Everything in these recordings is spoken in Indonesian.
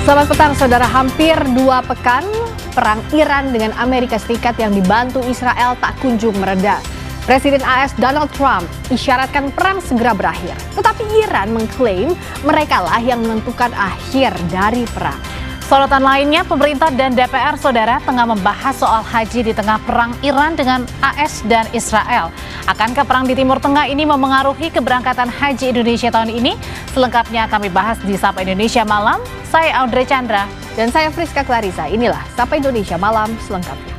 Selamat petang, saudara. Hampir 2 pekan, perang Iran dengan Amerika Serikat yang dibantu Israel tak kunjung mereda. Presiden AS Donald Trump isyaratkan perang segera berakhir. Tetapi Iran mengklaim merekalah yang menentukan akhir dari perang. Sorotan lainnya, pemerintah dan DPR, saudara, tengah membahas soal haji di tengah perang Iran dengan AS dan Israel. Akankah perang di Timur Tengah ini memengaruhi keberangkatan haji Indonesia tahun ini? Selengkapnya kami bahas di Sapa Indonesia Malam. Saya Audrey Chandra. Dan saya Friska Clarissa. Inilah Sapa Indonesia Malam selengkapnya.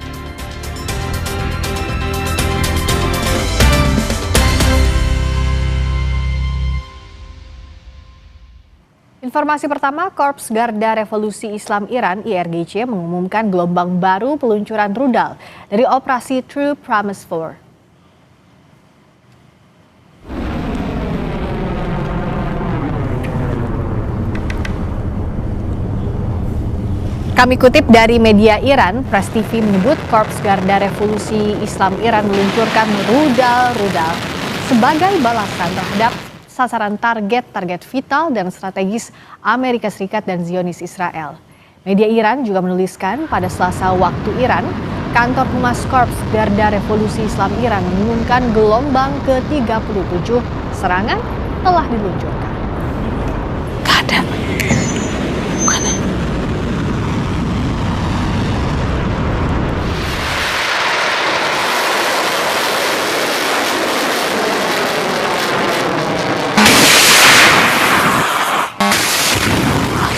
Informasi pertama, Korps Garda Revolusi Islam Iran (IRGC) mengumumkan gelombang baru peluncuran rudal dari operasi True Promise 4. Kami kutip dari media Iran, Press TV menyebut Korps Garda Revolusi Islam Iran meluncurkan rudal-rudal sebagai balasan terhadap sasaran target vital dan strategis Amerika Serikat dan Zionis Israel. Media Iran juga menuliskan pada Selasa waktu Iran, kantor Humas Korps Garda Revolusi Islam Iran mengumumkan gelombang ke-37 serangan telah diluncurkan. Ada. Bukan.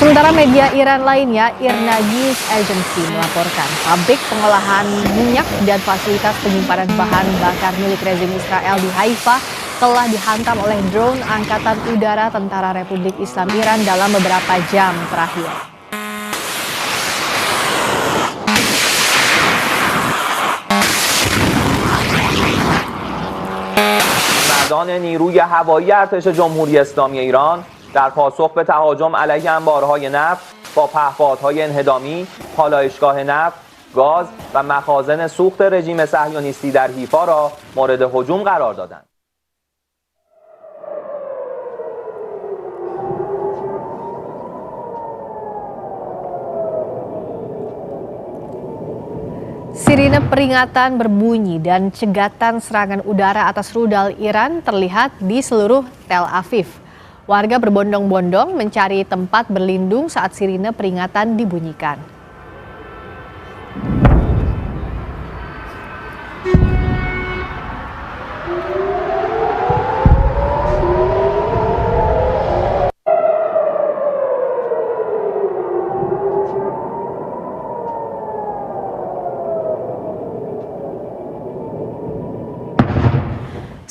Sementara media Iran lainnya, IRNA News Agency melaporkan pabrik pengolahan minyak dan fasilitas penyimpanan bahan bakar milik rezim Israel di Haifa telah dihantam oleh drone Angkatan Udara Tentara Republik Islam Iran dalam beberapa jam terakhir. مردان نیروی هوایی ارتش جمهوری اسلامی ایران در پاسخ به تهاجم علیه انبارهای نفت با پهپادهای انهدامی، پالایشگاه نفت، گاز و مخازن سوخت رژیم صهیونیستی در حیفا را مورد هجوم قرار دادند. Sirine peringatan berbunyi dan cegatan serangan udara atas rudal Iran terlihat di seluruh Tel Aviv. Warga berbondong-bondong mencari tempat berlindung saat sirine peringatan dibunyikan.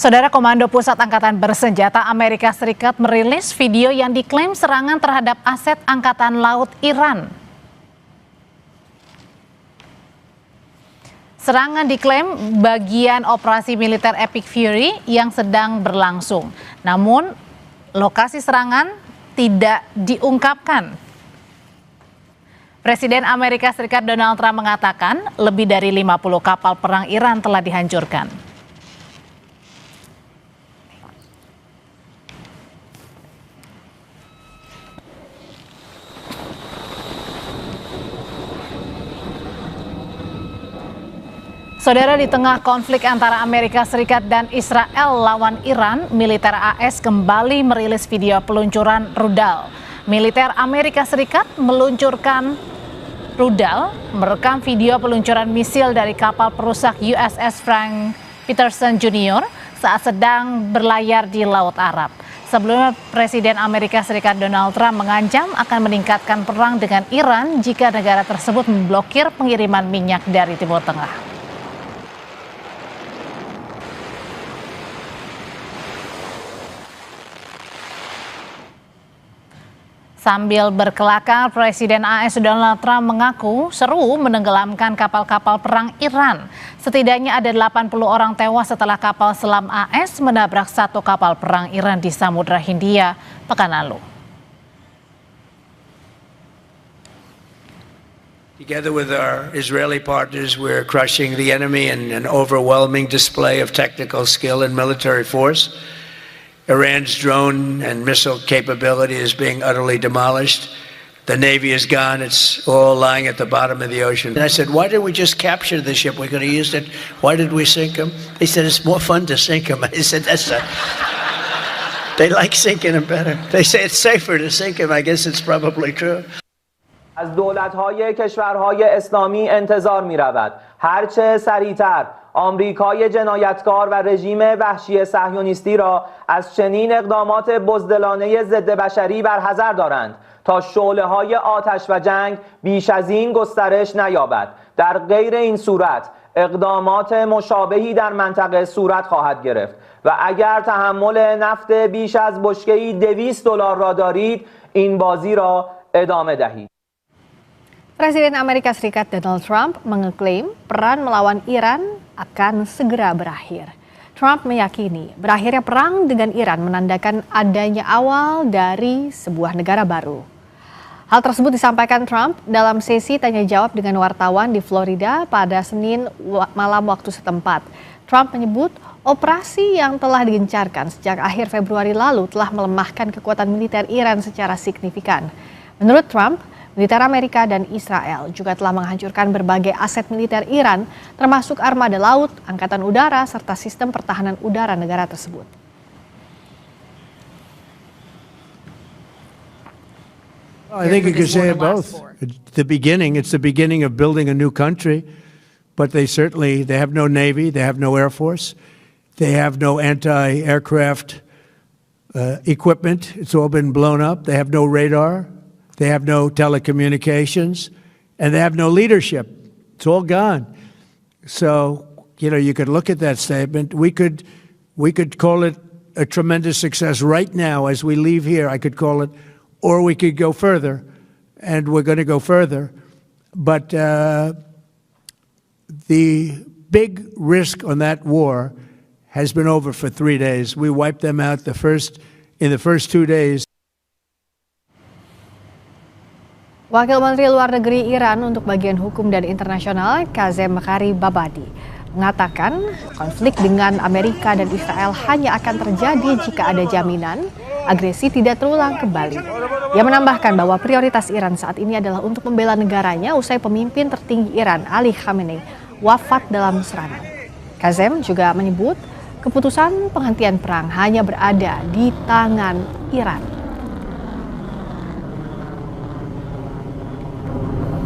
Saudara, Komando Pusat Angkatan Bersenjata Amerika Serikat merilis video yang diklaim serangan terhadap aset Angkatan Laut Iran. Serangan diklaim bagian operasi militer Epic Fury yang sedang berlangsung. Namun, lokasi serangan tidak diungkapkan. Presiden Amerika Serikat Donald Trump mengatakan lebih dari 50 kapal perang Iran telah dihancurkan. Saudara, di tengah konflik antara Amerika Serikat dan Israel lawan Iran, militer AS kembali merilis video peluncuran rudal. Militer Amerika Serikat meluncurkan rudal, merekam video peluncuran misil dari kapal perusak USS Frank Peterson Jr. saat sedang berlayar di Laut Arab. Sebelumnya, Presiden Amerika Serikat Donald Trump mengancam akan meningkatkan perang dengan Iran jika negara tersebut memblokir pengiriman minyak dari Timur Tengah. Sambil berkelakar, Presiden AS Donald Trump mengaku seru menenggelamkan kapal-kapal perang Iran. Setidaknya ada 80 orang tewas setelah kapal selam AS menabrak satu kapal perang Iran di Samudra Hindia pekan lalu. Together with our Israeli partners, we're crushing the enemy in an overwhelming display of technical skill and military force. Iran's drone and missile capability is being utterly demolished. The Navy is gone. It's all lying at the bottom of the ocean. And I said, why did we just capture the ship? We could have used it. Why did we sink them? They said, it's more fun to sink them. I said, they like sinking them better. They say it's safer to sink them. I guess it's probably true. از دولت‌های کشورهای اسلامی انتظار می‌رود هرچه سریعتر آمریکای جنایتکار و رژیم وحشی صهیونیستی را از چنین اقدامات بزدلانه ضد بشری برحذر دارند تا شعله‌های آتش و جنگ بیش از این گسترش نیابد. در غیر این صورت اقدامات مشابهی در منطقه صورت خواهد گرفت و اگر تحمل نفت بیش از بشکه‌ای $200 را دارید این بازی را ادامه دهید. Presiden Amerika Serikat Donald Trump mengeklaim perang melawan Iran akan segera berakhir. Trump meyakini berakhirnya perang dengan Iran menandakan adanya awal dari sebuah negara baru. Hal tersebut disampaikan Trump dalam sesi tanya jawab dengan wartawan di Florida pada Senin malam waktu setempat. Trump menyebut operasi yang telah digencarkan sejak akhir Februari lalu telah melemahkan kekuatan militer Iran secara signifikan. Menurut Trump, militer Amerika dan Israel juga telah menghancurkan berbagai aset militer Iran, termasuk armada laut, angkatan udara, serta sistem pertahanan udara negara tersebut. I think you could say it both. It's the beginning of building a new country, but they have no Navy, they have no Air Force, they have no anti-aircraft equipment. It's all been blown up. They have no radar. They have no telecommunications, and they have no leadership. It's all gone. So, you could look at that statement. We could call it a tremendous success right now as we leave here. I could call it, or we could go further, and we're going to go further. But the big risk on that war has been over for 3 days. We wiped them out in the first 2 days. Wakil Menteri Luar Negeri Iran untuk bagian hukum dan internasional, Kazem Gharibabadi, mengatakan konflik dengan Amerika dan Israel hanya akan terjadi jika ada jaminan agresi tidak terulang kembali. Ia menambahkan bahwa prioritas Iran saat ini adalah untuk membela negaranya usai pemimpin tertinggi Iran, Ali Khamenei, wafat dalam serangan. Kazem juga menyebut keputusan penghentian perang hanya berada di tangan Iran.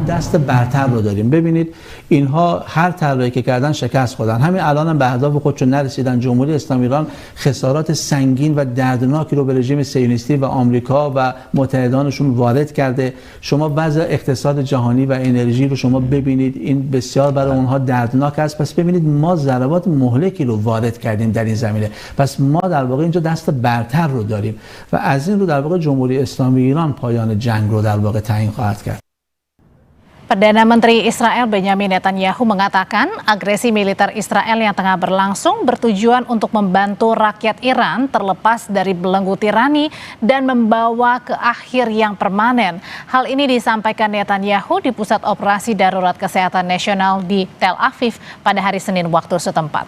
دست برتر رو داریم. ببینید اینها هر طرحی که کردن شکست خوردن. همین الان هم به اهداف خودشون نرسیدن. جمهوری اسلامی ایران خسارات سنگین و دردناکی رو به رژیم صهیونیستی و آمریکا و متحدانشون وارد کرده. شما وضع اقتصاد جهانی و انرژی رو شما ببینید، این بسیار برای اونها دردناک است. پس ببینید ما ضربات مهلکی رو وارد کردیم در این زمینه. پس ما در واقع اینجا دست برتر رو داریم و از این رو در واقع جمهوری اسلامی ایران پایان جنگ رو در واقع تعیین خواهد کرد. Perdana Menteri Israel Benjamin Netanyahu mengatakan agresi militer Israel yang tengah berlangsung bertujuan untuk membantu rakyat Iran terlepas dari belenggu tirani dan membawa ke akhir yang permanen. Hal ini disampaikan Netanyahu di Pusat Operasi Darurat Kesehatan Nasional di Tel Aviv pada hari Senin waktu setempat.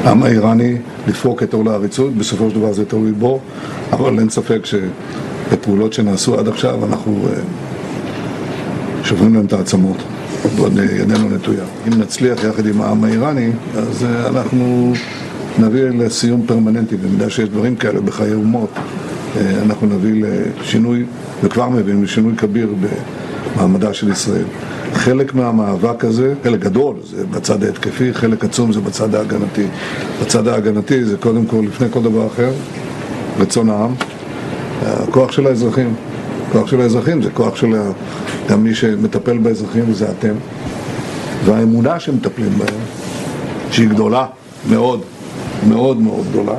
העם האיראני לדפוק את עול העריצות, בסופו של דבר זה תלוי בו, אבל אין ספק בפעולות שנעשו עד עכשיו אנחנו שוברים להם את העצמות ועוד ידנו נטויה. אם נצליח יחד עם העם האיראני אז אנחנו נביא לסיום פרמננטי, במידה שיש דברים כאלה בחיי אומות אנחנו נביא לשינוי וכבר מביאים לשינוי כביר במעמדה של ישראל. חלק מהמאבק הזה, חלק גדול זה בצד ההתקפי, חלק עצום זה בצד ההגנתי. בצד ההגנתי זה קודם כל לפני כל דבר אחר רצון העם, הכוח של האזרחים. כוח של האזרחים זה כוח של גם מי שמטפל באזרחים וזה אתם, והאמונה שמטפלים בהם שהיא גדולה מאוד מאוד מאוד גדולה,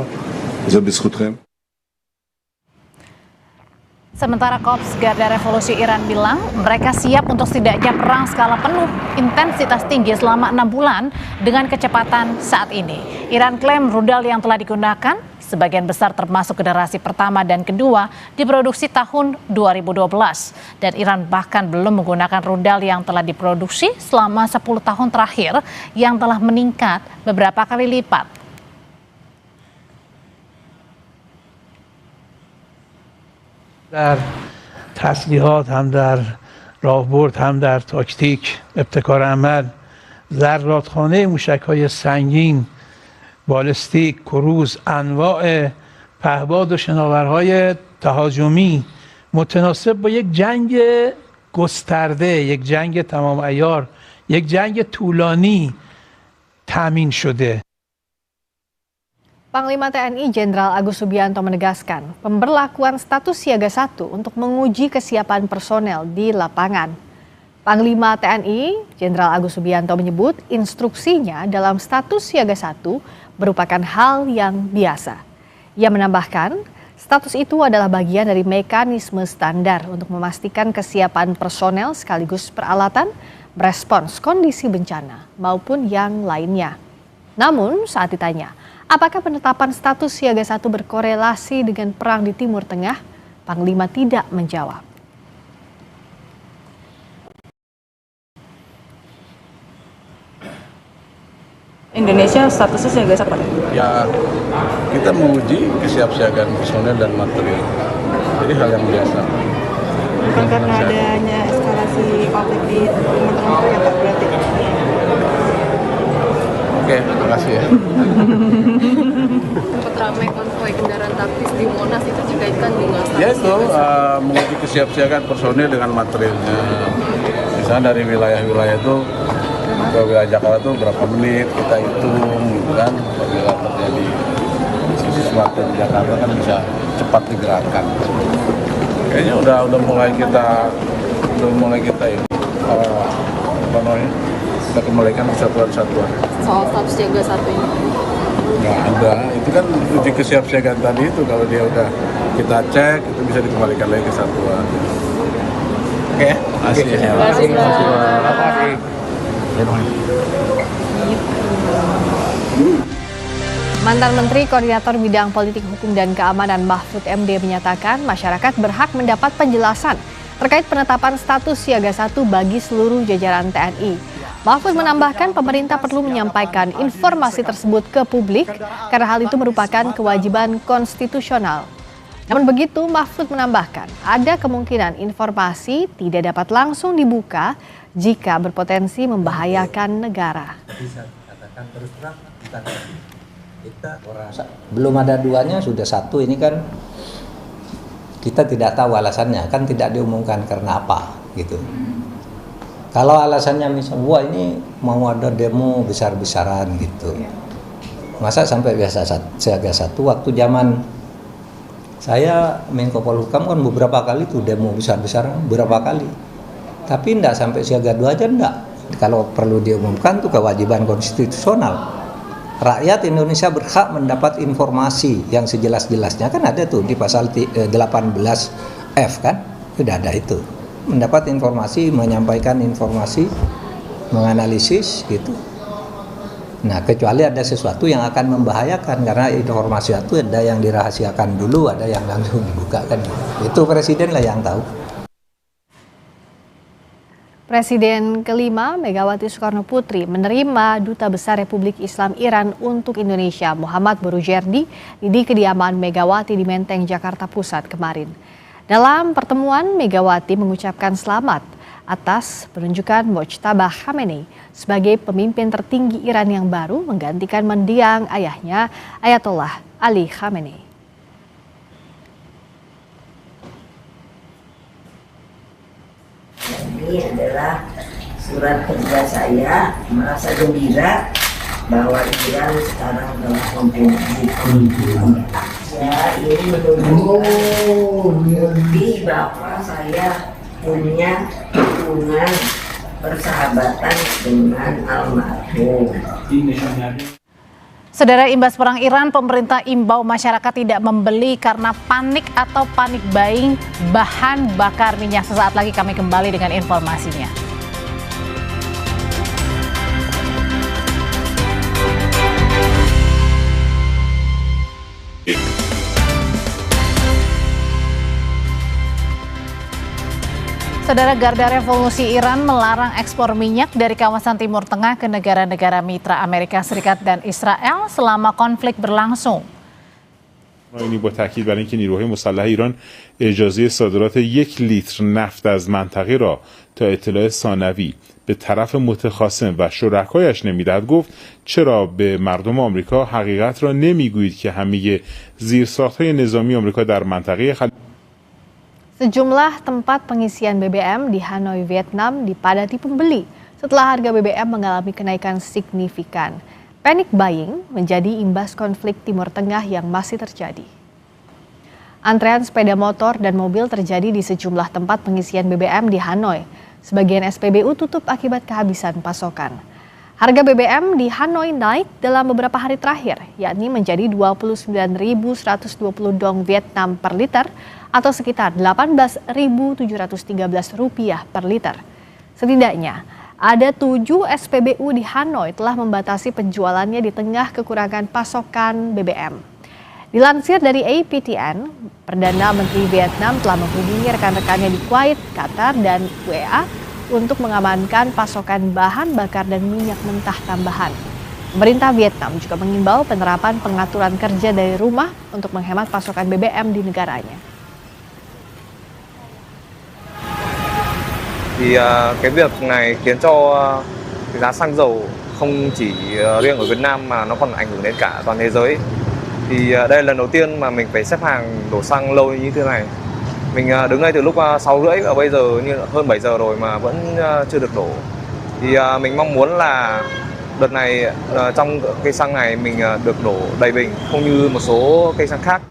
זה בזכותכם. Sementara Korps Garda Revolusi Iran bilang mereka siap untuk setidaknya perang skala penuh intensitas tinggi selama 6 bulan dengan kecepatan saat ini. Iran klaim rudal yang telah digunakan sebagian besar termasuk generasi pertama dan kedua diproduksi tahun 2012 dan Iran bahkan belum menggunakan rudal yang telah diproduksi selama 10 tahun terakhir yang telah meningkat beberapa kali lipat. در تسلیحات هم در راهبرد هم در تاکتیک ابتکار عمل ذراتخانه موشک‌های سنگین بالستیک کروز انواع پهپاد و شناورهای تهاجمی متناسب با یک جنگ گسترده، یک جنگ تمام عیار، یک جنگ طولانی تامین شده. Panglima TNI Jenderal Agus Subianto menegaskan pemberlakuan status siaga 1 untuk menguji kesiapan personel di lapangan. Panglima TNI Jenderal Agus Subianto menyebut instruksinya dalam status siaga 1 merupakan hal yang biasa. Ia menambahkan, status itu adalah bagian dari mekanisme standar untuk memastikan kesiapan personel sekaligus peralatan merespons kondisi bencana maupun yang lainnya. Namun saat ditanya, apakah penetapan status siaga 1 berkorelasi dengan perang di Timur Tengah? Panglima tidak menjawab. Indonesia statusnya siaga 1. Ya, kita menguji kesiapsiagaan personel dan material. Jadi hal yang biasa. Bukan karena adanya eskalasi konflik di Timur Tengah Pak berarti. Oke, terima kasih ya. Sempat ramai konvoy kendaraan taktis di Monas itu dikaitkan dengan status Ya itu menguji kesiapsiagaan personel dengan materialnya. Misalnya dari wilayah-wilayah itu ke wilayah Jakarta itu berapa menit kita hitung gitu kan, apabila terjadi sesuatu di Jakarta kan bisa cepat digerakkan. Kayaknya udah mulai kita ini apa namanya, kita kembalikan kesatuan-kesatuan. soal status siaga 1 ini? Nggak ada, itu kan uji kesiapsiagaan tadi itu kalau dia udah kita cek itu bisa dikembalikan lagi ke kesatuan. Oke, terima kasih. Mantan Menteri Koordinator Bidang Politik Hukum dan Keamanan Mahfud MD menyatakan masyarakat berhak mendapat penjelasan terkait penetapan status siaga 1 bagi seluruh jajaran TNI. Mahfud menambahkan pemerintah perlu menyampaikan informasi tersebut ke publik karena hal itu merupakan kewajiban konstitusional. Namun begitu, Mahfud menambahkan ada kemungkinan informasi tidak dapat langsung dibuka jika berpotensi membahayakan negara. Belum ada duanya, sudah 1 ini kan kita tidak tahu alasannya, kan tidak diumumkan karena apa gitu. Kalau alasannya misalnya, wah ini mau ada demo besar-besaran gitu, masa sampai siaga 1? Waktu zaman saya Menko Polhukam kan beberapa kali tuh demo besar-besaran, beberapa kali. Tapi enggak sampai siaga 2 aja enggak. Kalau perlu diumumkan tuh kewajiban konstitusional. Rakyat Indonesia berhak mendapat informasi yang sejelas-jelasnya, kan ada tuh di pasal 18F kan, sudah ada itu. Mendapat informasi, menyampaikan informasi, menganalisis gitu. Nah, kecuali ada sesuatu yang akan membahayakan, karena informasi itu ada yang dirahasiakan dulu, ada yang langsung dibukakan. Itu presiden lah yang tahu. Presiden kelima Megawati Soekarno Putri menerima Duta Besar Republik Islam Iran untuk Indonesia Muhammad Boroujerdi di kediaman Megawati di Menteng, Jakarta Pusat kemarin. Dalam pertemuan, Megawati mengucapkan selamat atas penunjukan Mojtaba Khamenei sebagai pemimpin tertinggi Iran yang baru menggantikan mendiang ayahnya Ayatollah Ali Khamenei. Ini adalah surat kerja saya, merasa gembira bahwa Iran sekarang telah mempunyai ya ini menunjukkan bahwa saya punya hubungan persahabatan dengan almarhum. Saudara, imbas perang Iran, pemerintah imbau masyarakat tidak membeli karena panik atau panik buying bahan bakar minyak. Sesaat lagi kami kembali dengan informasinya. Saudara, Garda Revolusi Iran melarang ekspor minyak dari kawasan Timur Tengah ke negara-negara mitra Amerika Serikat dan Israel selama konflik berlangsung. این با تاکید بر اینکه نیروهای مسلح ایران اجازه صادرات 1 لیتر نفت از منطقه را تا اطلاع ثانوی به طرف متخاصم و شرکایش نمیدهد گفت چرا به مردم آمریکا حقیقت را نمیگویید که همه زیرساخت‌های نظامی آمریکا در منطقه Sejumlah tempat pengisian BBM di Hanoi, Vietnam dipadati pembeli setelah harga BBM mengalami kenaikan signifikan. Panic buying menjadi imbas konflik Timur Tengah yang masih terjadi. Antrean sepeda motor dan mobil terjadi di sejumlah tempat pengisian BBM di Hanoi. Sebagian SPBU tutup akibat kehabisan pasokan. Harga BBM di Hanoi naik dalam beberapa hari terakhir, yakni menjadi 29.120 dong Vietnam per liter atau sekitar Rp18.713 per liter. Setidaknya ada 7 SPBU di Hanoi telah membatasi penjualannya di tengah kekurangan pasokan BBM. Dilansir dari APTN, Perdana Menteri Vietnam telah menghubungi rekan-rekannya di Kuwait, Qatar, dan UEA untuk mengamankan pasokan bahan bakar dan minyak mentah tambahan. Pemerintah Vietnam juga mengimbau penerapan pengaturan kerja dari rumah untuk menghemat pasokan BBM di negaranya. Thì cái việc này khiến cho cái giá xăng dầu không chỉ riêng ở Việt Nam mà nó còn ảnh hưởng đến cả toàn thế giới. Thì đây là lần đầu tiên mà mình phải xếp hàng đổ xăng lâu như thế này. Mình đứng đây từ lúc 6:30 và bây giờ như hơn 7 giờ rồi mà vẫn chưa được đổ. Thì mình mong muốn là đợt này trong cây xăng này mình được đổ đầy bình không như một số cây xăng khác.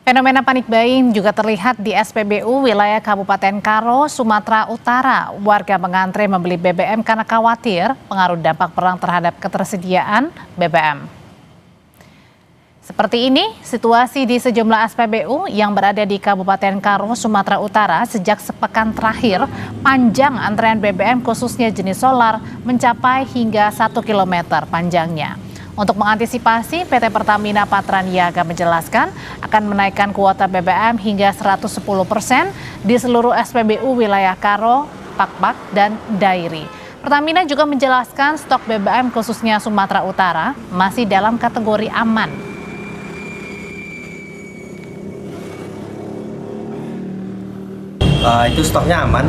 Fenomena panik buying juga terlihat di SPBU wilayah Kabupaten Karo, Sumatera Utara. Warga mengantre membeli BBM karena khawatir pengaruh dampak perang terhadap ketersediaan BBM. Seperti ini situasi di sejumlah SPBU yang berada di Kabupaten Karo, Sumatera Utara sejak sepekan terakhir. Panjang antrean BBM khususnya jenis solar mencapai hingga 1 km panjangnya. Untuk mengantisipasi, PT Pertamina Patraniaga menjelaskan akan menaikkan kuota BBM hingga 110% di seluruh SPBU wilayah Karo, Pakpak, dan Dairi. Pertamina juga menjelaskan stok BBM khususnya Sumatera Utara masih dalam kategori aman. Itu stoknya aman,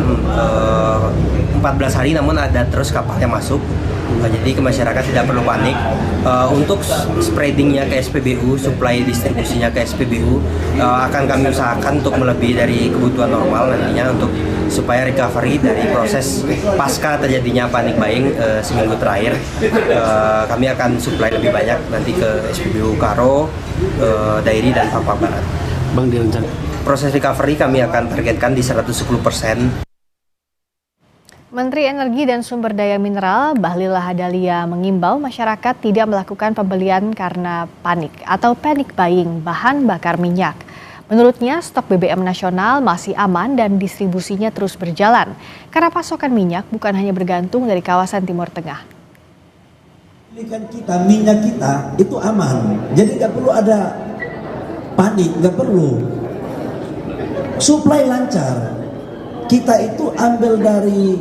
14 hari namun ada terus kapal yang masuk. Jadi ke masyarakat tidak perlu panik. Untuk spreadingnya ke SPBU, supply distribusinya ke SPBU akan kami usahakan untuk melebihi dari kebutuhan normal nantinya untuk supaya recovery dari proses pasca terjadinya panik buying seminggu terakhir. Kami akan supply lebih banyak nanti ke SPBU Karo, Dairi, dan Papua Barat. Bang, direncanakan proses recovery kami akan targetkan di 110%. Menteri Energi dan Sumber Daya Mineral Bahlil Lahadalia mengimbau masyarakat tidak melakukan pembelian karena panik atau panic buying bahan bakar minyak. Menurutnya stok BBM nasional masih aman dan distribusinya terus berjalan karena pasokan minyak bukan hanya bergantung dari kawasan Timur Tengah. Minyak kita itu aman, jadi nggak perlu ada panik, nggak perlu. Supply lancar. Kita itu ambil dari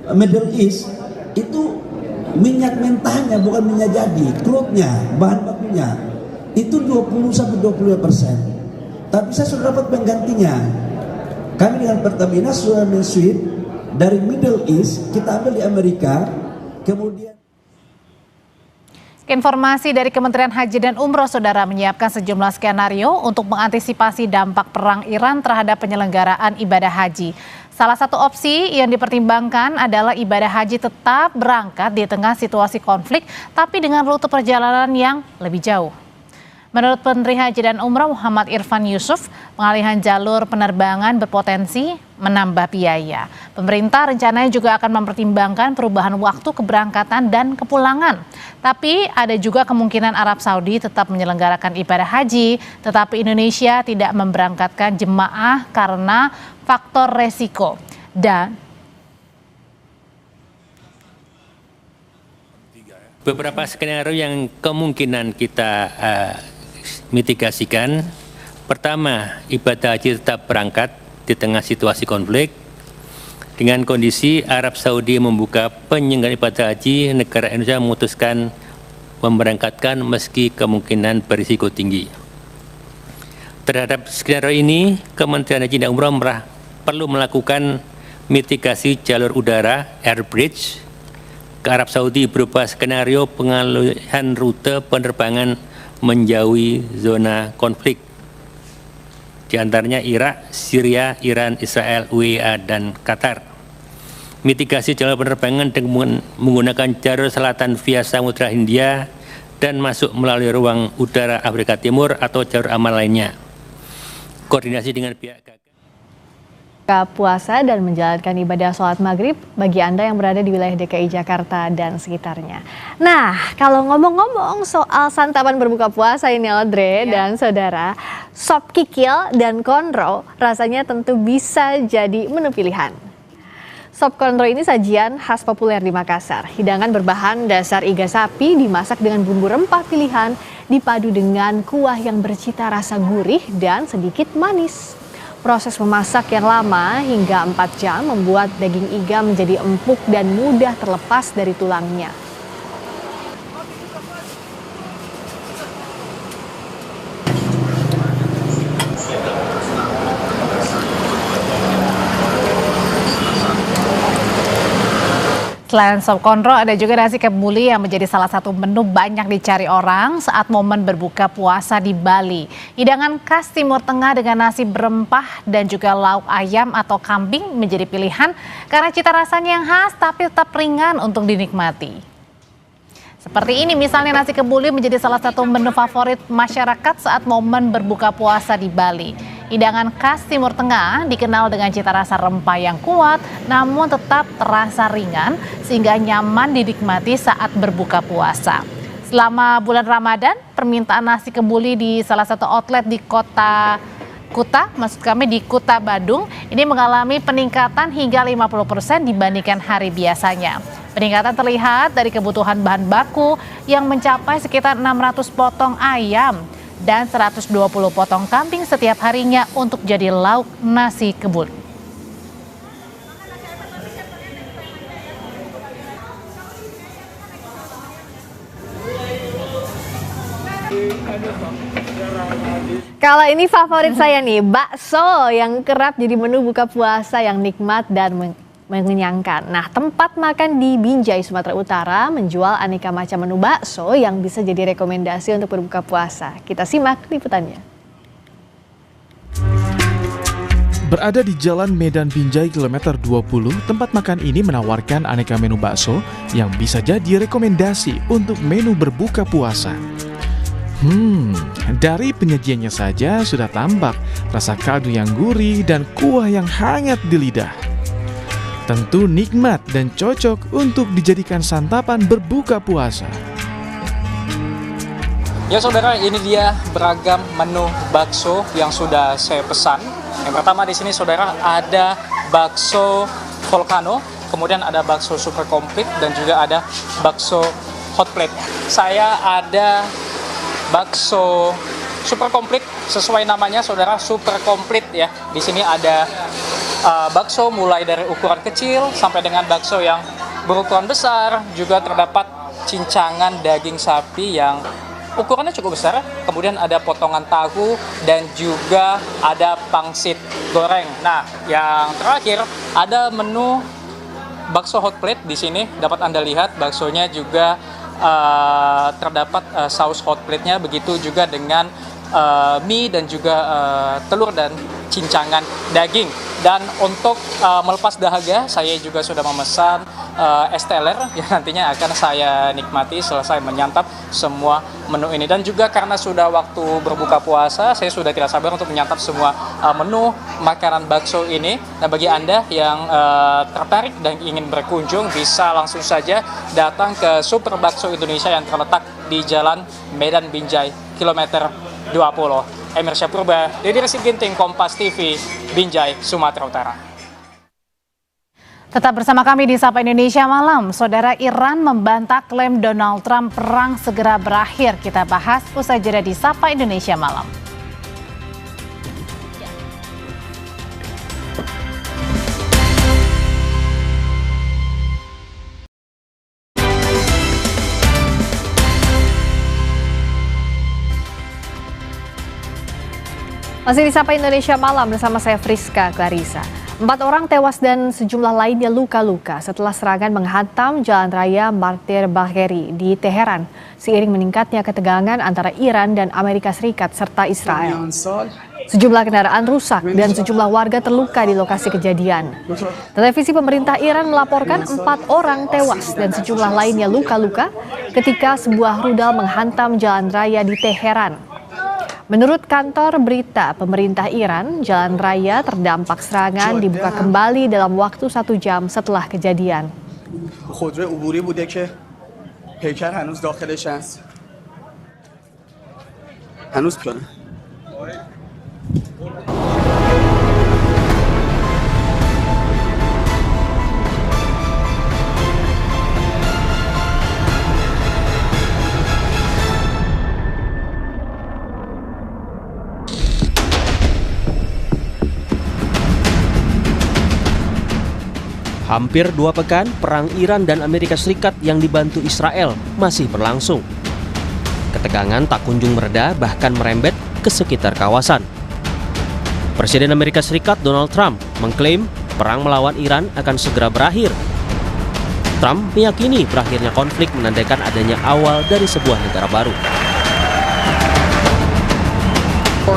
Middle East itu minyak mentahnya bukan minyak jadi, crude-nya, bahan bakunya itu 20-25%. Tapi saya sudah dapat penggantinya. Kami dengan Pertamina sudah men-switch dari Middle East, kita ambil di Amerika, kemudian. Informasi dari Kementerian Haji dan Umroh, Saudara, menyiapkan sejumlah skenario untuk mengantisipasi dampak perang Iran terhadap penyelenggaraan ibadah haji. Salah satu opsi yang dipertimbangkan adalah ibadah haji tetap berangkat di tengah situasi konflik, tapi dengan rute perjalanan yang lebih jauh. Menurut Menteri Haji dan Umroh Muhammad Irfan Yusuf, pengalihan jalur penerbangan berpotensi menambah biaya. Pemerintah rencananya juga akan mempertimbangkan perubahan waktu keberangkatan dan kepulangan. Tapi ada juga kemungkinan Arab Saudi tetap menyelenggarakan ibadah haji, tetapi Indonesia tidak memberangkatkan jemaah karena faktor resiko. Dan beberapa skenario yang kemungkinan kita mitigasikan. Pertama, ibadah haji tetap berangkat di tengah situasi konflik. Dengan kondisi Arab Saudi membuka penyelenggaraan ibadah haji, negara Indonesia memutuskan memberangkatkan meski kemungkinan berisiko tinggi. Terhadap skenario ini, Kementerian Haji dan Umroh perlu melakukan mitigasi jalur udara (air bridge) ke Arab Saudi berupa skenario pengalihan rute penerbangan menjauhi zona konflik, di antaranya Irak, Syria, Iran, Israel, UEA, dan Qatar. Mitigasi jalur penerbangan dengan menggunakan jalur selatan via Samudra Hindia dan masuk melalui ruang udara Afrika Timur atau jalur aman lainnya. Koordinasi dengan pihak puasa dan menjalankan ibadah sholat maghrib bagi Anda yang berada di wilayah DKI Jakarta dan sekitarnya. Nah, kalau ngomong-ngomong soal santapan berbuka puasa ini Audrey dan saudara, sop kikil dan konro rasanya tentu bisa jadi menu pilihan. Sop konro ini sajian khas populer di Makassar. Hidangan berbahan dasar iga sapi dimasak dengan bumbu rempah pilihan dipadu dengan kuah yang bercita rasa gurih dan sedikit manis. Proses memasak yang lama hingga 4 jam membuat daging iga menjadi empuk dan mudah terlepas dari tulangnya. Selain sop konro, ada juga nasi kebuli yang menjadi salah satu menu banyak dicari orang saat momen berbuka puasa di Bali. Hidangan khas Timur Tengah dengan nasi berempah dan juga lauk ayam atau kambing menjadi pilihan karena cita rasanya yang khas tapi tetap ringan untuk dinikmati. Seperti ini misalnya nasi kebuli menjadi salah satu menu favorit masyarakat saat momen berbuka puasa di Bali. Hidangan khas Timur Tengah dikenal dengan cita rasa rempah yang kuat namun tetap terasa ringan sehingga nyaman dinikmati saat berbuka puasa. Selama bulan Ramadan, permintaan nasi kebuli di salah satu outlet di Kuta Badung ini mengalami peningkatan hingga 50% dibandingkan hari biasanya. Peningkatan terlihat dari kebutuhan bahan baku yang mencapai sekitar 600 potong ayam dan 120 potong kambing setiap harinya untuk jadi lauk nasi kebuli. Kalau ini favorit saya nih, bakso yang kerap jadi menu buka puasa yang nikmat dan mengenyangkan. Nah, tempat makan di Binjai, Sumatera Utara menjual aneka macam menu bakso yang bisa jadi rekomendasi untuk berbuka puasa. Kita simak liputannya. Berada di Jalan Medan Binjai kilometer 20, tempat makan ini menawarkan aneka menu bakso yang bisa jadi rekomendasi untuk menu berbuka puasa. Dari penyajiannya saja sudah tampak rasa kaldu yang gurih dan kuah yang hangat di lidah. Tentu nikmat dan cocok untuk dijadikan santapan berbuka puasa. Ya saudara, ini dia beragam menu bakso yang sudah saya pesan. Yang pertama di sini saudara ada bakso volcano, kemudian ada bakso super komplit dan juga ada bakso hot plate. Saya ada bakso super komplit sesuai namanya saudara, super komplit ya. Di sini ada bakso mulai dari ukuran kecil sampai dengan bakso yang berukuran besar, juga terdapat cincangan daging sapi yang ukurannya cukup besar, kemudian ada potongan tahu dan juga ada pangsit goreng. Nah, yang terakhir ada menu bakso hot plate. Di sini dapat Anda lihat baksonya juga terdapat saus hot plate-nya, begitu juga dengan mie dan juga telur dan cincangan daging. Dan untuk melepas dahaga, saya juga sudah memesan es teler yang nantinya akan saya nikmati selesai menyantap semua menu ini. Dan juga karena sudah waktu berbuka puasa, saya sudah tidak sabar untuk menyantap semua menu makanan bakso ini. Nah, bagi Anda yang tertarik dan ingin berkunjung, bisa langsung saja datang ke Super Bakso Indonesia yang terletak di Jalan Medan Binjai, kilometer 20. Emir Syapurba, Dedy Resik Ginting, Kompas TV, Binjai, Sumatera Utara. Tetap bersama kami di Sapa Indonesia Malam. Saudara, Iran membantah klaim Donald Trump perang segera berakhir. Kita bahas usai jeda di Sapa Indonesia Malam. Masih di Sapa Indonesia Malam bersama saya Friska Clarissa. 4 orang tewas dan sejumlah lainnya luka-luka setelah serangan menghantam jalan raya Martyr Bagheri di Teheran seiring meningkatnya ketegangan antara Iran dan Amerika Serikat serta Israel. Sejumlah kendaraan rusak dan sejumlah warga terluka di lokasi kejadian. Televisi pemerintah Iran melaporkan 4 orang tewas dan sejumlah lainnya luka-luka ketika sebuah rudal menghantam jalan raya di Teheran. Menurut kantor berita pemerintah Iran, jalan raya terdampak serangan dibuka kembali dalam waktu 1 jam setelah kejadian. خودرو عبوری بوده که پیکر هنوز داخلش هست. هنوز کنه. Hampir 2 pekan, perang Iran dan Amerika Serikat yang dibantu Israel masih berlangsung. Ketegangan tak kunjung mereda, bahkan merembet ke sekitar kawasan. Presiden Amerika Serikat Donald Trump mengklaim perang melawan Iran akan segera berakhir. Trump meyakini berakhirnya konflik menandakan adanya awal dari sebuah negara baru.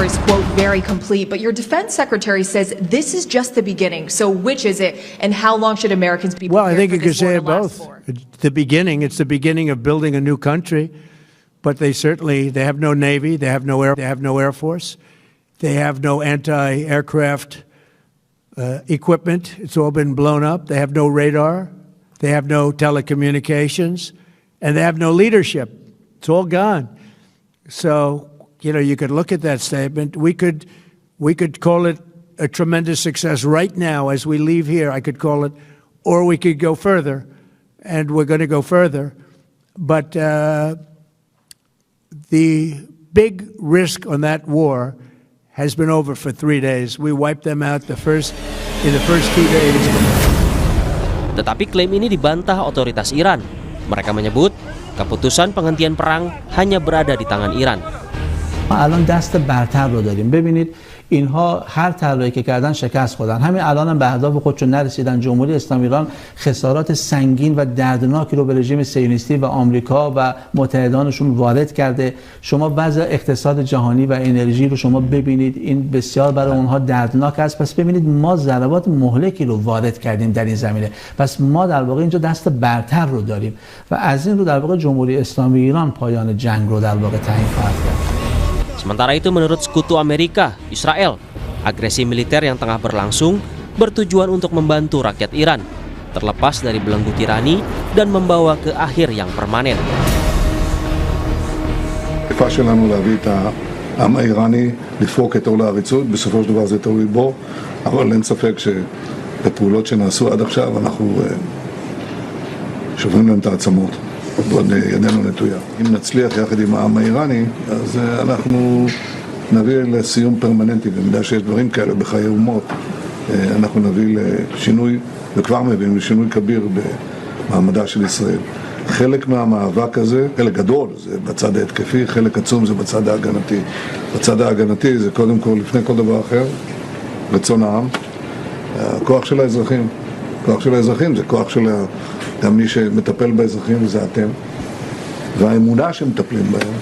Is quote very complete, but your defense secretary says this is just the beginning. So which is it, and how long should Americans be prepared? Well, I think you could say it both. It's the beginning of building a new country, but they have no navy, they have no air force, they have no anti-aircraft equipment. It's all been blown up. They have no radar, they have no telecommunications, and they have no leadership. It's all gone. So, you could look at that statement. We could call it a tremendous success right now as we leave here. I could call it, or we could go further, and we're going to go further. But the big risk on that war has been over for 3 days. We wiped them out in the first 2 days. Tetapi klaim ini dibantah otoritas Iran. Mereka menyebut keputusan penghentian perang hanya berada di tangan Iran. ما الان دست برتر رو داریم. ببینید اینها هر طرحی که کردن شکست خوردن. همین الان هم به اهداف خودشون نرسیدن. جمهوری اسلامی ایران خسارات سنگین و دردناکی رو به رژیم صهیونیستی و آمریکا و متحدانشون وارد کرده. شما وضع اقتصاد جهانی و انرژی رو شما ببینید، این بسیار برای اونها دردناک است. پس ببینید ما ضربات مهلکی رو وارد کردیم در این زمینه. پس ما در واقع اینجا دست برتر رو داریم و از این رو در واقع جمهوری اسلامی ایران پایان جنگ رو در واقع تعیین خواهد کرد. Sementara itu menurut sekutu Amerika, Israel, agresi militer yang tengah berlangsung bertujuan untuk membantu rakyat Iran terlepas dari belenggu tirani dan membawa ke akhir yang permanen. השאיפה שלנו להביא את העם האיראני לפרוק את עול העריצות, בסופו של דבר זה תלוי בו, אבל אין ספק שבפעולות שנעשו עד עכשיו אנחנו שוברים להם את העצמות. ועוד ידנו נטויה. אם נצליח יחד עם העם האיראני, אז אנחנו נביא לסיום פרמננטי. במידה שיש דברים כאלה בחיי אומות, אנחנו נביא לשינוי, וכבר מביאים לשינוי כביר במעמדה של ישראל. חלק מהמאבק הזה, חלק גדול, זה בצד ההתקפי, חלק עצום זה בצד ההגנתי. בצד ההגנתי זה קודם כל, לפני כל דבר אחר, רצון העם, הכוח של האזרחים. כוח של האזרחים זה כוח של גם מי שמטפל באזרחים זה אתם, והאמונה שמטפלים בהם,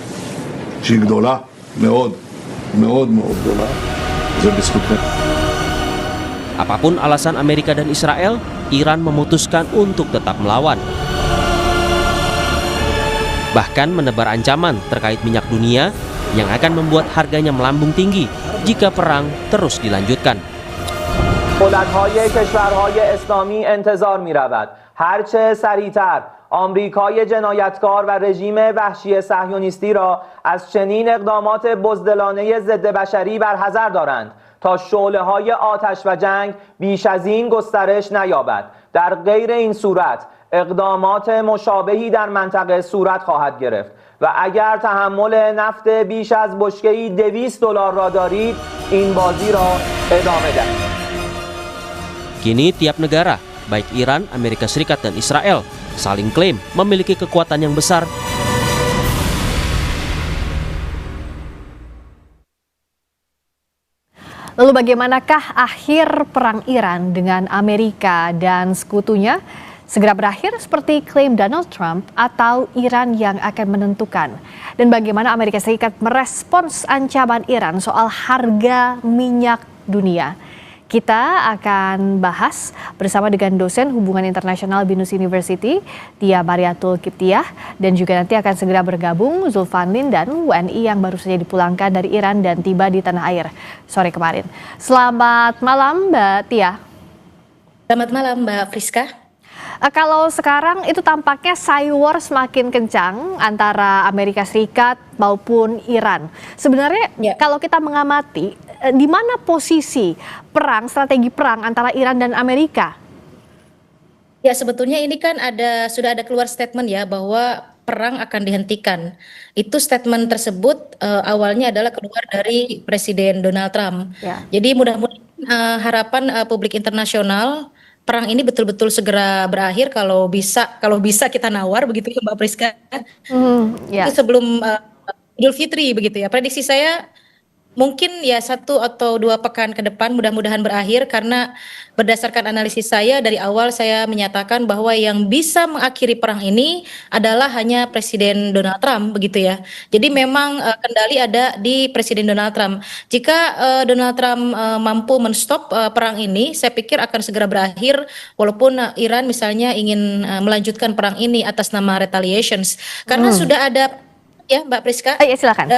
שהיא גדולה מאוד, מאוד מאוד גדולה, זה בזכותכם. Apapun alasan Amerika dan Israel, Iran memutuskan untuk tetap melawan. Bahkan menebar ancaman terkait minyak dunia yang akan membuat harganya melambung tinggi jika perang terus dilanjutkan. دولت‌های کشورهای اسلامی انتظار می‌رود هرچه سریعتر آمریکای جنایتکار و رژیم وحشی صهیونیستی را از چنین اقدامات بزدلانه ضد بشری برحذر دارند تا شعله‌های آتش و جنگ بیش از این گسترش نیابد. در غیر این صورت اقدامات مشابهی در منطقه صورت خواهد گرفت و اگر تحمل نفت بیش از بشکه‌ای $200 را دارید این بازی را ادامه دهید. Kini tiap negara, baik Iran, Amerika Serikat, dan Israel, saling klaim memiliki kekuatan yang besar Lalu bagaimanakah akhir perang Iran dengan Amerika dan sekutunya? Segera berakhir seperti klaim Donald Trump atau Iran yang akan menentukan? Dan bagaimana Amerika Serikat merespons ancaman Iran soal harga minyak dunia? Kita akan bahas bersama dengan dosen hubungan internasional BINUS University, Tia Mariatul Kiptiah, dan juga nanti akan segera bergabung Zulfan Lindan, WNI yang baru saja dipulangkan dari Iran dan tiba di tanah air sore kemarin. Selamat malam Mbak Tia. Selamat malam Mbak Friska. Kalau sekarang itu tampaknya war semakin kencang antara Amerika Serikat maupun Iran. Sebenarnya kalau kita mengamati, di mana posisi perang, strategi perang antara Iran dan Amerika? Ya sebetulnya ini kan sudah ada keluar statement ya bahwa perang akan dihentikan. Itu statement tersebut awalnya adalah keluar dari Presiden Donald Trump. Ya. Jadi mudah-mudahan harapan publik internasional perang ini betul-betul segera berakhir kalau bisa kita nawar begitu ya Mbak Priska. Itu sebelum Idul Fitri begitu ya. Prediksi saya mungkin ya 1 atau 2 pekan ke depan mudah-mudahan berakhir, karena berdasarkan analisis saya dari awal saya menyatakan bahwa yang bisa mengakhiri perang ini adalah hanya Presiden Donald Trump begitu ya. Jadi memang kendali ada di Presiden Donald Trump. Jika Donald Trump mampu menstop perang ini, saya pikir akan segera berakhir, walaupun Iran misalnya ingin melanjutkan perang ini atas nama retaliations. Karena sudah ada ya Mbak Priska. Ya silakan.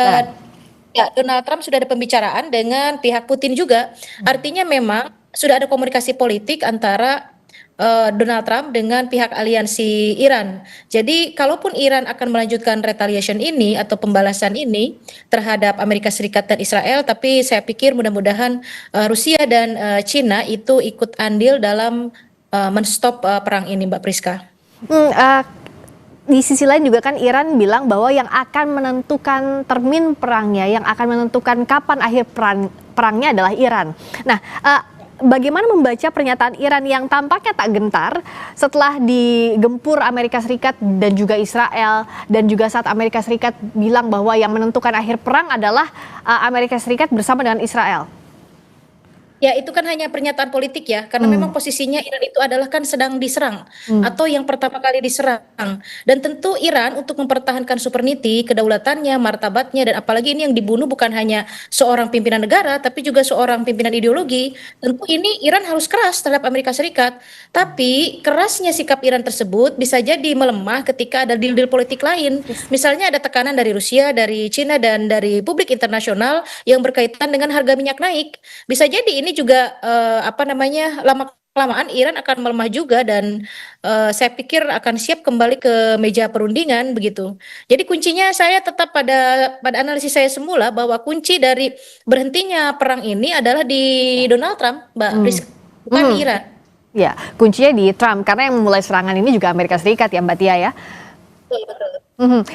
Ya, Donald Trump sudah ada pembicaraan dengan pihak Putin juga. Artinya memang sudah ada komunikasi politik antara Donald Trump dengan pihak aliansi Iran. Jadi kalaupun Iran akan melanjutkan retaliation ini atau pembalasan ini terhadap Amerika Serikat dan Israel, tapi saya pikir mudah-mudahan Rusia dan Cina itu ikut andil dalam menstop perang ini, Mbak Priska. Di sisi lain juga kan Iran bilang bahwa yang akan menentukan termin perangnya, yang akan menentukan kapan akhir perangnya adalah Iran. Nah, bagaimana membaca pernyataan Iran yang tampaknya tak gentar setelah digempur Amerika Serikat dan juga Israel, dan juga saat Amerika Serikat bilang bahwa yang menentukan akhir perang adalah Amerika Serikat bersama dengan Israel? Ya itu kan hanya pernyataan politik ya, karena memang posisinya Iran itu adalah kan sedang diserang atau yang pertama kali diserang. Dan tentu Iran untuk mempertahankan sovereignty, kedaulatannya, martabatnya, dan apalagi ini yang dibunuh bukan hanya seorang pimpinan negara tapi juga seorang pimpinan ideologi. Tentu ini Iran harus keras terhadap Amerika Serikat. Tapi kerasnya sikap Iran tersebut bisa jadi melemah ketika ada deal-deal politik lain. Misalnya ada tekanan dari Rusia, dari Cina, dan dari publik internasional yang berkaitan dengan harga minyak naik. Bisa jadi ini juga lama-kelamaan Iran akan melemah juga, dan saya pikir akan siap kembali ke meja perundingan begitu. Jadi kuncinya saya tetap pada analisis saya semula bahwa kunci dari berhentinya perang ini adalah di Donald Trump, Mbak Rizky, bukan di Iran. Ya, kuncinya di Trump karena yang memulai serangan ini juga Amerika Serikat ya Mbak Tia ya. Betul.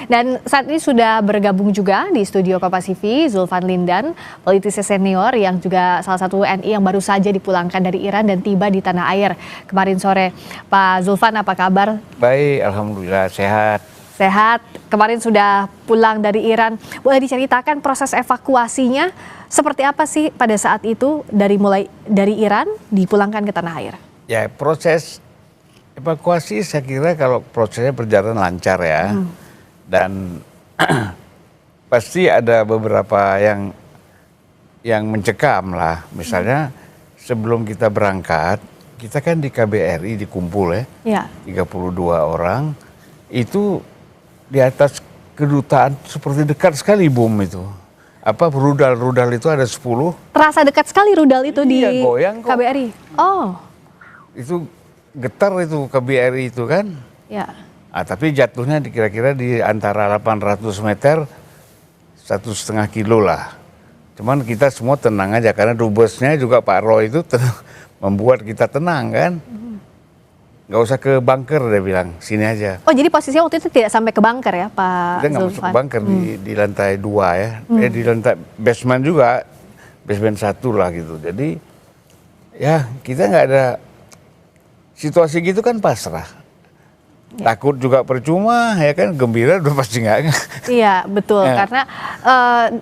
Dan saat ini sudah bergabung juga di studio Kompas TV Zulfan Lindan, politisi senior yang juga salah satu WNI yang baru saja dipulangkan dari Iran dan tiba di tanah air kemarin sore. Pak Zulfan, apa kabar? Baik, alhamdulillah sehat. Sehat. Kemarin sudah pulang dari Iran. Boleh diceritakan proses evakuasinya seperti apa sih pada saat itu mulai dari Iran dipulangkan ke tanah air? Ya, proses evakuasi saya kira kalau prosesnya berjalan lancar ya. Dan pasti ada beberapa yang mencekam lah. Misalnya sebelum kita berangkat, kita kan di KBRI dikumpul ya. 32 orang. Itu di atas kedutaan seperti dekat sekali bom itu. Rudal itu ada 10. Terasa dekat sekali rudal itu di goyang kok. KBRI. Oh. Itu getar itu KBRI itu kan. Ya. Tapi jatuhnya kira-kira di antara 800 meter 1,5 kilo lah. Cuman kita semua tenang aja karena dubesnya juga Pak Roy itu membuat kita tenang kan. Nggak usah ke bunker dia bilang, sini aja. Oh jadi posisinya waktu itu tidak sampai ke bunker ya Pak Zulfan? Kita nggak masuk ke bunker di lantai 2 ya. Di lantai basement juga, basement 1 lah gitu. Jadi ya kita nggak ada situasi gitu kan pasrah. Takut juga percuma, ya kan, gembira udah pasti nggak. Iya, betul. Karena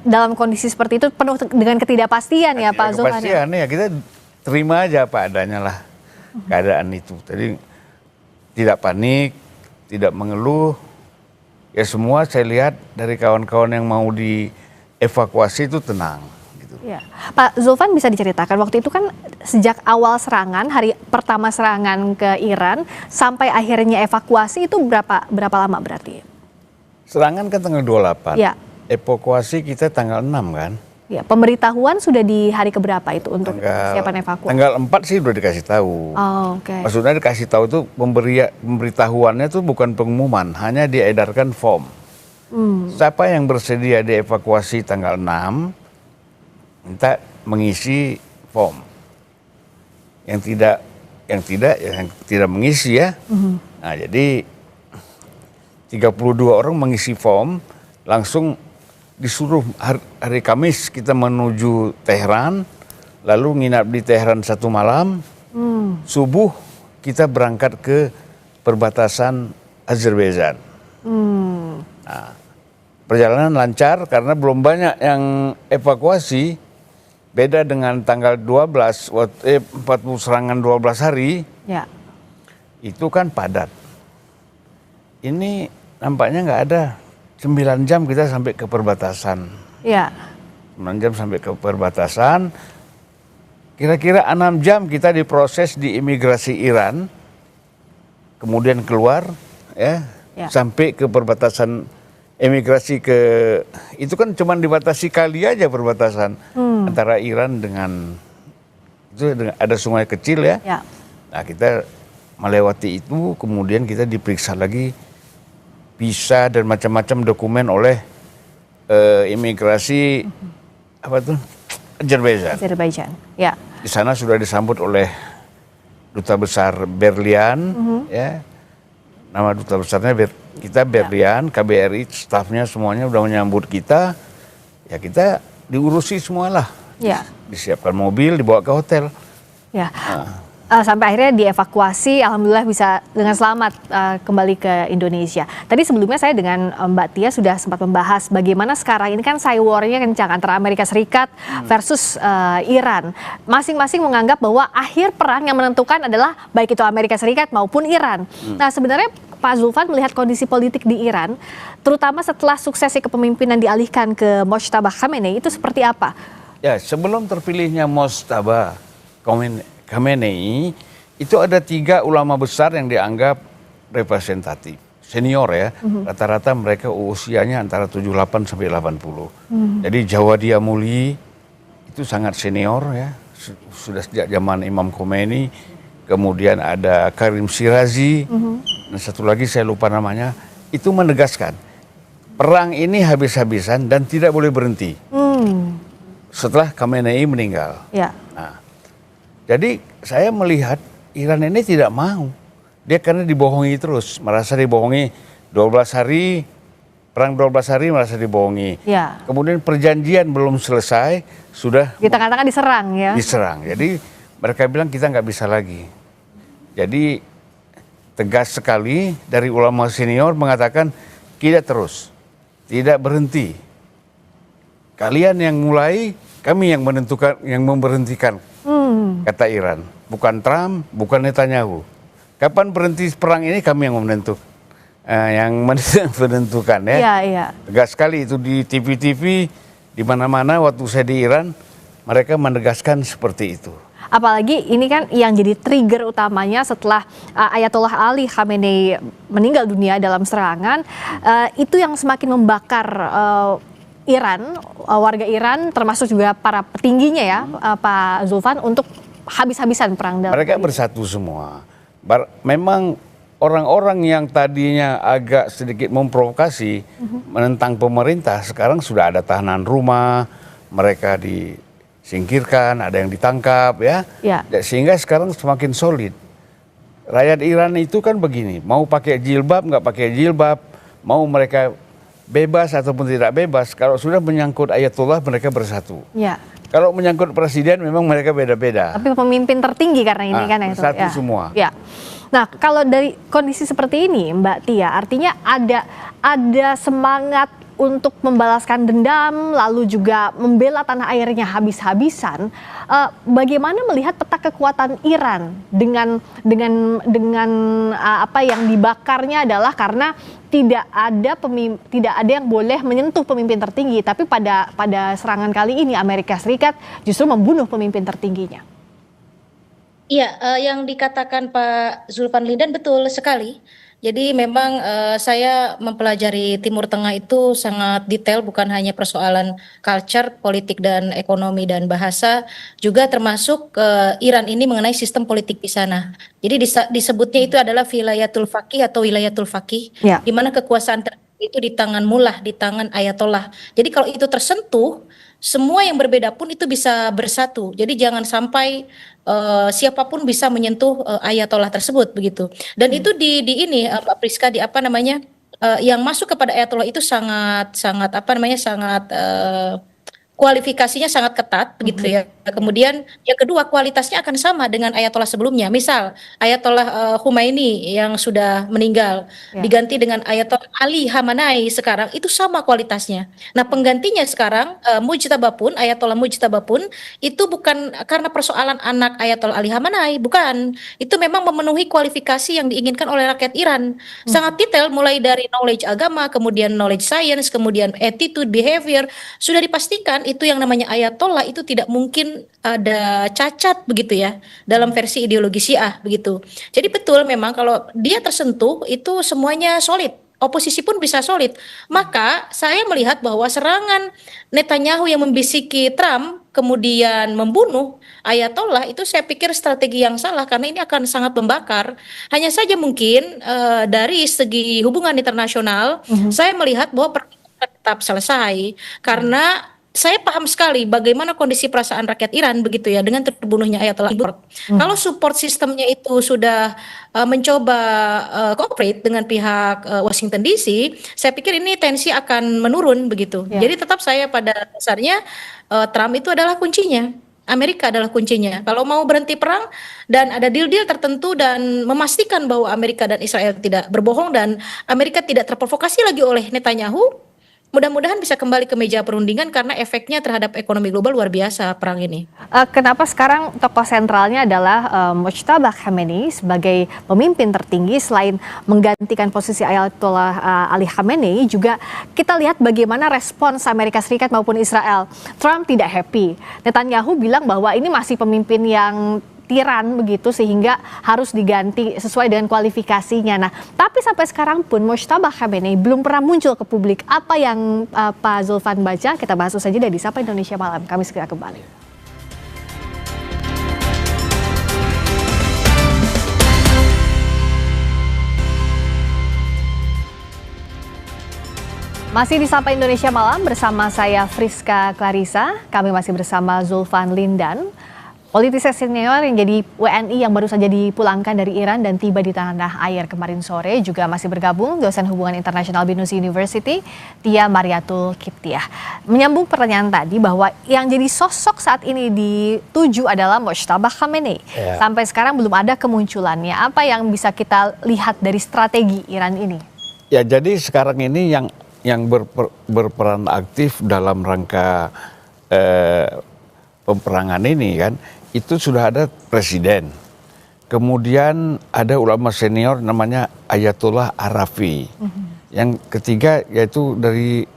dalam kondisi seperti itu penuh dengan ketidakpastian ya Pak Zulfan. Ketidakpastian ya, kita terima aja apa adanya lah keadaan itu. Jadi tidak panik, tidak mengeluh. Ya semua saya lihat dari kawan-kawan yang mau dievakuasi itu tenang. Ya. Pak Zulfan, bisa diceritakan waktu itu kan sejak awal serangan, hari pertama serangan ke Iran sampai akhirnya evakuasi itu berapa lama berarti? Serangan kan tanggal 28. Ya. Evakuasi kita tanggal 6 kan? Ya, pemberitahuan sudah di hari keberapa itu untuk persiapan evakuasi? Tanggal 4 sih udah dikasih tahu. Oh, oke. Maksudnya dikasih tahu itu pemberitahuannya itu bukan pengumuman, hanya diedarkan form. Siapa yang bersedia dievakuasi tanggal 6 minta mengisi form. Yang tidak mengisi ya. Nah, jadi 32 orang mengisi form, langsung disuruh hari Kamis kita menuju Tehran, lalu nginap di Tehran 1 malam. Subuh kita berangkat ke perbatasan Azerbaijan. Nah, perjalanan lancar karena belum banyak yang evakuasi. Beda dengan tanggal 12, 40 serangan 12 hari, itu kan padat. Ini nampaknya nggak ada. 9 jam kita sampai ke perbatasan. 9 jam sampai ke perbatasan. Kira-kira 6 jam kita diproses di imigrasi Iran. Kemudian keluar, sampai ke perbatasan emigrasi ke, itu kan cuma dibatasi kali aja perbatasan antara Iran dengan, itu ada sungai kecil ya. Nah kita melewati itu, kemudian kita diperiksa lagi visa dan macam-macam dokumen oleh imigrasi apa tuh Azerbaijan. Ya. Di sana sudah disambut oleh Duta Besar Berlian, ya. Nama duta besarnya kita Berlian, KBRI, stafnya semuanya udah menyambut kita. Ya kita diurusi semualah. Ya. Disiapkan mobil, dibawa ke hotel. Ya. Sampai akhirnya dievakuasi, alhamdulillah bisa dengan selamat kembali ke Indonesia. Tadi sebelumnya saya dengan Mbak Tia sudah sempat membahas bagaimana sekarang ini kan cyber war-nya kencang antara Amerika Serikat versus Iran. Masing-masing menganggap bahwa akhir perang yang menentukan adalah baik itu Amerika Serikat maupun Iran. Nah sebenarnya Pak Zulfan melihat kondisi politik di Iran, terutama setelah suksesi kepemimpinan dialihkan ke Mojtaba Khamenei, itu seperti apa? Ya, sebelum terpilihnya Mojtaba Khamenei, itu ada 3 ulama besar yang dianggap representatif, senior ya. Rata-rata mereka usianya antara 78 sampai 80. Jadi Jawadia Muli itu sangat senior ya, sudah sejak zaman Imam Khomeini. Kemudian ada Karim Shirazi, dan satu lagi saya lupa namanya, itu menegaskan perang ini habis-habisan dan tidak boleh berhenti setelah Khamenei meninggal. Ya. Nah, jadi saya melihat Iran ini tidak mau, dia karena dibohongi terus, merasa dibohongi 12 hari, perang 12 hari merasa dibohongi. Ya. Kemudian perjanjian belum selesai, sudah dikatakan diserang ya. Diserang, jadi mereka bilang kita nggak bisa lagi. Jadi tegas sekali dari ulama senior mengatakan tidak terus, tidak berhenti. Kalian yang mulai, kami yang menentukan, yang memberhentikan, kata Iran. Bukan Trump, bukan Netanyahu. Kapan berhenti perang ini kami yang menentukan ya. Iya, iya. Tegas sekali itu di TV-TV, di mana-mana waktu saya di Iran, mereka menegaskan seperti itu. Apalagi ini kan yang jadi trigger utamanya setelah Ayatollah Ali Khamenei meninggal dunia dalam serangan, itu yang semakin membakar Iran, warga Iran termasuk juga para petingginya ya, Pak Zulfan, untuk habis-habisan perang dalam. Mereka bersatu semua. Memang orang-orang yang tadinya agak sedikit memprovokasi menentang pemerintah, sekarang sudah ada tahanan rumah, mereka disingkirkan, ada yang ditangkap ya. Sehingga sekarang semakin solid. Rakyat Iran itu kan begini, mau pakai jilbab, nggak pakai jilbab, mau mereka bebas ataupun tidak bebas, kalau sudah menyangkut Ayatollah mereka bersatu. Ya. Kalau menyangkut presiden memang mereka beda-beda. Tapi pemimpin tertinggi karena ini kan itu. Satu semua. Ya. Nah, kalau dari kondisi seperti ini, Mbak Tia, artinya ada semangat untuk membalaskan dendam, lalu juga membela tanah airnya habis-habisan. Bagaimana melihat peta kekuatan Iran dengan apa yang dibakarnya adalah karena tidak ada yang boleh menyentuh pemimpin tertinggi, tapi pada serangan kali ini Amerika Serikat justru membunuh pemimpin tertingginya. Iya, yang dikatakan Pak Zulfan Lindan betul sekali. Jadi memang saya mempelajari Timur Tengah itu sangat detail, bukan hanya persoalan culture, politik dan ekonomi dan bahasa, juga termasuk Iran ini mengenai sistem politik di sana. Jadi disebutnya itu adalah wilayatul faqih atau wilayatul faqih, di mana kekuasaan itu di tangan mullah, di tangan ayatollah. Jadi kalau itu tersentuh, semua yang berbeda pun itu bisa bersatu. Jadi jangan sampai siapapun bisa menyentuh ayatollah tersebut begitu. Dan itu di ini Pak Priska di apa namanya yang masuk kepada ayatollah itu sangat kualifikasinya sangat ketat begitu ya. Kemudian yang kedua kualitasnya akan sama dengan ayatollah sebelumnya. Misal Ayatollah Khomeini yang sudah meninggal diganti dengan Ayatollah Ali Khamenei sekarang itu sama kualitasnya. Nah, penggantinya sekarang Mujtaba pun Ayatollah Mujtaba pun itu bukan karena persoalan anak Ayatollah Ali Khamenei, bukan. Itu memang memenuhi kualifikasi yang diinginkan oleh rakyat Iran. Sangat detail mulai dari knowledge agama, kemudian knowledge science, kemudian attitude, behavior, sudah dipastikan itu yang namanya ayatollah itu tidak mungkin ada cacat begitu ya dalam versi ideologi Syiah begitu. Jadi betul memang kalau dia tersentuh itu semuanya solid. Oposisi pun bisa solid. Maka saya melihat bahwa serangan Netanyahu yang membisiki Trump kemudian membunuh ayatollah itu saya pikir strategi yang salah karena ini akan sangat membakar. Hanya saja mungkin dari segi hubungan internasional saya melihat bahwa tetap selesai karena saya paham sekali bagaimana kondisi perasaan rakyat Iran begitu ya dengan terbunuhnya Ayatollah. Kalau support sistemnya itu sudah mencoba cooperate dengan pihak Washington DC, saya pikir ini tensi akan menurun begitu. Jadi tetap saya pada dasarnya Trump itu adalah kuncinya. Amerika adalah kuncinya. Kalau mau berhenti perang dan ada deal-deal tertentu dan memastikan bahwa Amerika dan Israel tidak berbohong dan Amerika tidak terprovokasi lagi oleh Netanyahu, mudah-mudahan bisa kembali ke meja perundingan karena efeknya terhadap ekonomi global luar biasa perang ini. Kenapa sekarang tokoh sentralnya adalah Mujtaba Khamenei sebagai pemimpin tertinggi selain menggantikan posisi Ayatollah Ali Khamenei, juga kita lihat bagaimana respons Amerika Serikat maupun Israel. Trump tidak happy. Netanyahu bilang bahwa ini masih pemimpin yang tiran begitu sehingga harus diganti sesuai dengan kualifikasinya. Nah, tapi sampai sekarang pun Mujtaba Khamenei belum pernah muncul ke publik. Apa yang Pak Zulfan baca? Kita bahas saja dari Sapa Indonesia Malam. Kami segera kembali. Masih di Sapa Indonesia Malam bersama saya Friska Clarissa. Kami masih bersama Zulfan Lindan, politisi senior yang jadi WNI yang baru saja dipulangkan dari Iran dan tiba di tanah air kemarin sore. Juga masih bergabung dosen hubungan internasional Binus University, Tia Mariatul Kiptiah. Menyambung pertanyaan tadi bahwa yang jadi sosok saat ini dituju adalah Mujtaba Khamenei. Sampai sekarang belum ada kemunculannya. Apa yang bisa kita lihat dari strategi Iran ini? Ya, jadi sekarang ini yang berperan aktif dalam rangka peperangan ini kan, itu sudah ada presiden, kemudian ada ulama senior namanya Ayatollah Arafi, yang ketiga yaitu dari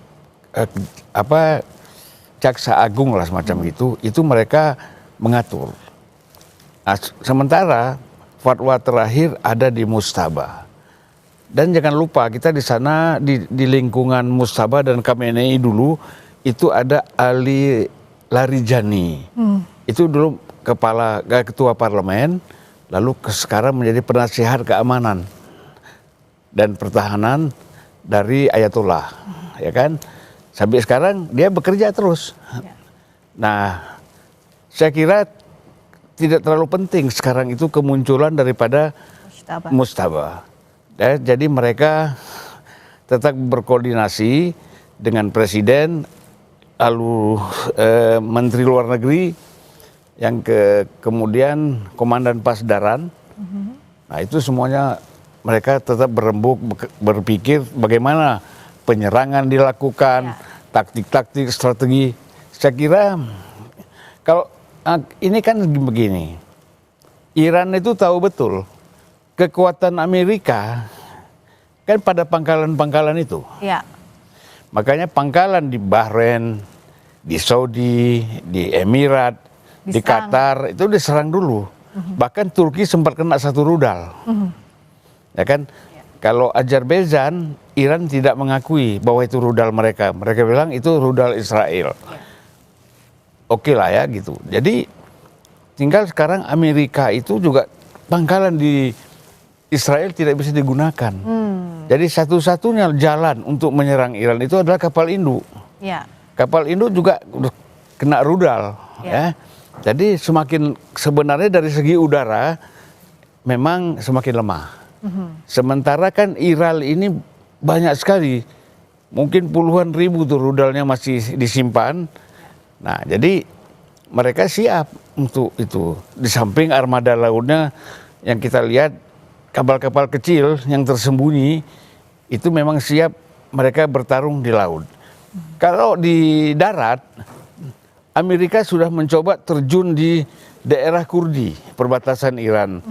Jaksa Agung lah semacam itu mereka mengatur. Nah, sementara fatwa terakhir ada di Mujtaba, dan jangan lupa kita di sana di lingkungan Mujtaba dan Khamenei dulu itu ada Ali Larijani, itu dulu ketua parlemen, lalu sekarang menjadi penasihat keamanan dan pertahanan dari Ayatollah, ya kan? Sampai sekarang dia bekerja terus. Nah, saya kira tidak terlalu penting sekarang itu kemunculan daripada Mujtaba. Jadi mereka tetap berkoordinasi dengan presiden, lalu Menteri Luar Negeri, yang kemudian Komandan Pasdaran, Nah itu semuanya mereka tetap berembuk berpikir bagaimana penyerangan dilakukan, taktik-taktik, strategi. Saya kira kalau ini kan begini, Iran itu tahu betul kekuatan Amerika kan pada pangkalan-pangkalan itu. Ya. Makanya pangkalan di Bahrain, di Saudi, di Emirat, di Qatar itu diserang dulu. Bahkan Turki sempat kena 1 rudal. Ya kan? Kalau Azerbaijan, Iran tidak mengakui bahwa itu rudal mereka. Mereka bilang itu rudal Israel. Oke lah ya gitu. Jadi tinggal sekarang Amerika itu juga pangkalan di Israel tidak bisa digunakan. Jadi satu-satunya jalan untuk menyerang Iran itu adalah kapal induk. Ya. Kapal induk juga kena rudal. Ya. Jadi semakin sebenarnya dari segi udara memang semakin lemah. Sementara kan Iran ini banyak sekali, mungkin puluhan ribu tuh rudalnya masih disimpan. Nah jadi mereka siap untuk itu. Di samping armada lautnya yang kita lihat kapal-kapal kecil yang tersembunyi itu memang siap mereka bertarung di laut. Kalau di darat, Amerika sudah mencoba terjun di daerah Kurdi, perbatasan Iran,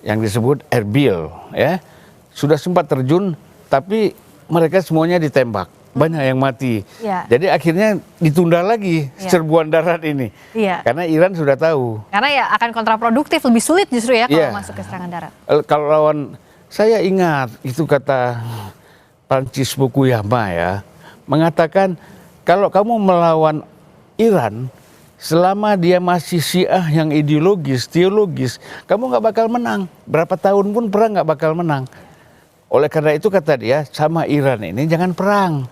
yang disebut Erbil, ya. Sudah sempat terjun, tapi mereka semuanya ditembak, banyak yang mati. Ya. Jadi akhirnya ditunda lagi serbuan darat ini, karena Iran sudah tahu. Karena ya akan kontraproduktif, lebih sulit justru ya kalau masuk ke serangan darat. Kalau lawan, saya ingat itu kata Francis Fukuyama ya, mengatakan kalau kamu melawan Iran, selama dia masih Syiah yang ideologis, teologis, kamu nggak bakal menang. Berapa tahun pun perang nggak bakal menang. Oleh karena itu kata dia, sama Iran ini jangan perang.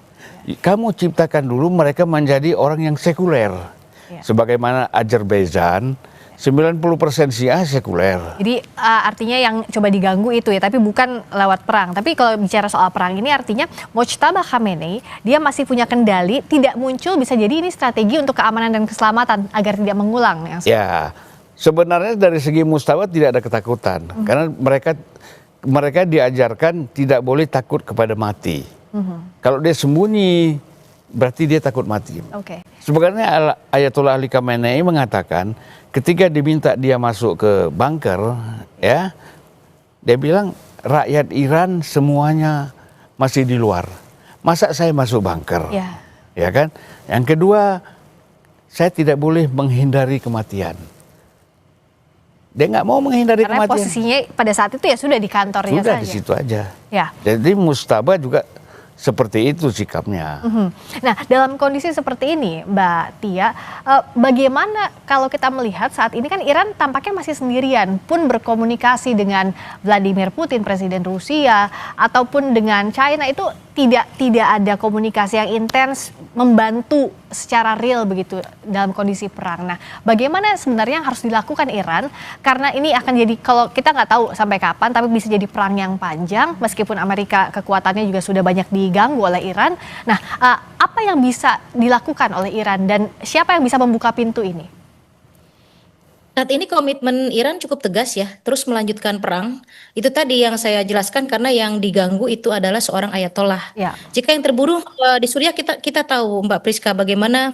Kamu ciptakan dulu mereka menjadi orang yang sekuler. Sebagaimana Azerbaijan, 90% Syiah sekuler. Jadi artinya yang coba diganggu itu ya, tapi bukan lewat perang. Tapi kalau bicara soal perang ini artinya Mojtaba Khamenei dia masih punya kendali, tidak muncul, bisa jadi ini strategi untuk keamanan dan keselamatan agar tidak mengulang. Ya, sebenarnya dari segi Mojtaba tidak ada ketakutan, karena mereka diajarkan tidak boleh takut kepada mati. Kalau dia sembunyi, berarti dia takut mati. Sebenarnya Ayatollah Ali Khamenei mengatakan ketika diminta dia masuk ke bunker, ya, dia bilang rakyat Iran semuanya masih di luar. Masa saya masuk bunker? Ya kan? Yang kedua, saya tidak boleh menghindari kematian. Dia nggak mau menghindari kematian. Karena posisinya pada saat itu ya sudah di kantornya sudah saja. Di situ aja. Ya. Jadi Mojtaba juga seperti itu sikapnya. Nah, dalam kondisi seperti ini, Mbak Tia, bagaimana kalau kita melihat saat ini kan Iran tampaknya masih sendirian, pun berkomunikasi dengan Vladimir Putin, Presiden Rusia, ataupun dengan China itu tidak ada komunikasi yang intens membantu secara real begitu dalam kondisi perang. Nah, bagaimana sebenarnya yang harus dilakukan Iran? Karena ini akan jadi, kalau kita nggak tahu sampai kapan, tapi bisa jadi perang yang panjang, meskipun Amerika kekuatannya juga sudah banyak diganggu oleh Iran. Nah, apa yang bisa dilakukan oleh Iran dan siapa yang bisa membuka pintu ini? Saat ini komitmen Iran cukup tegas ya, terus melanjutkan perang. Itu tadi yang saya jelaskan, karena yang diganggu itu adalah seorang ayatollah. Jika yang terbunuh di Suriah, kita tahu Mbak Priska bagaimana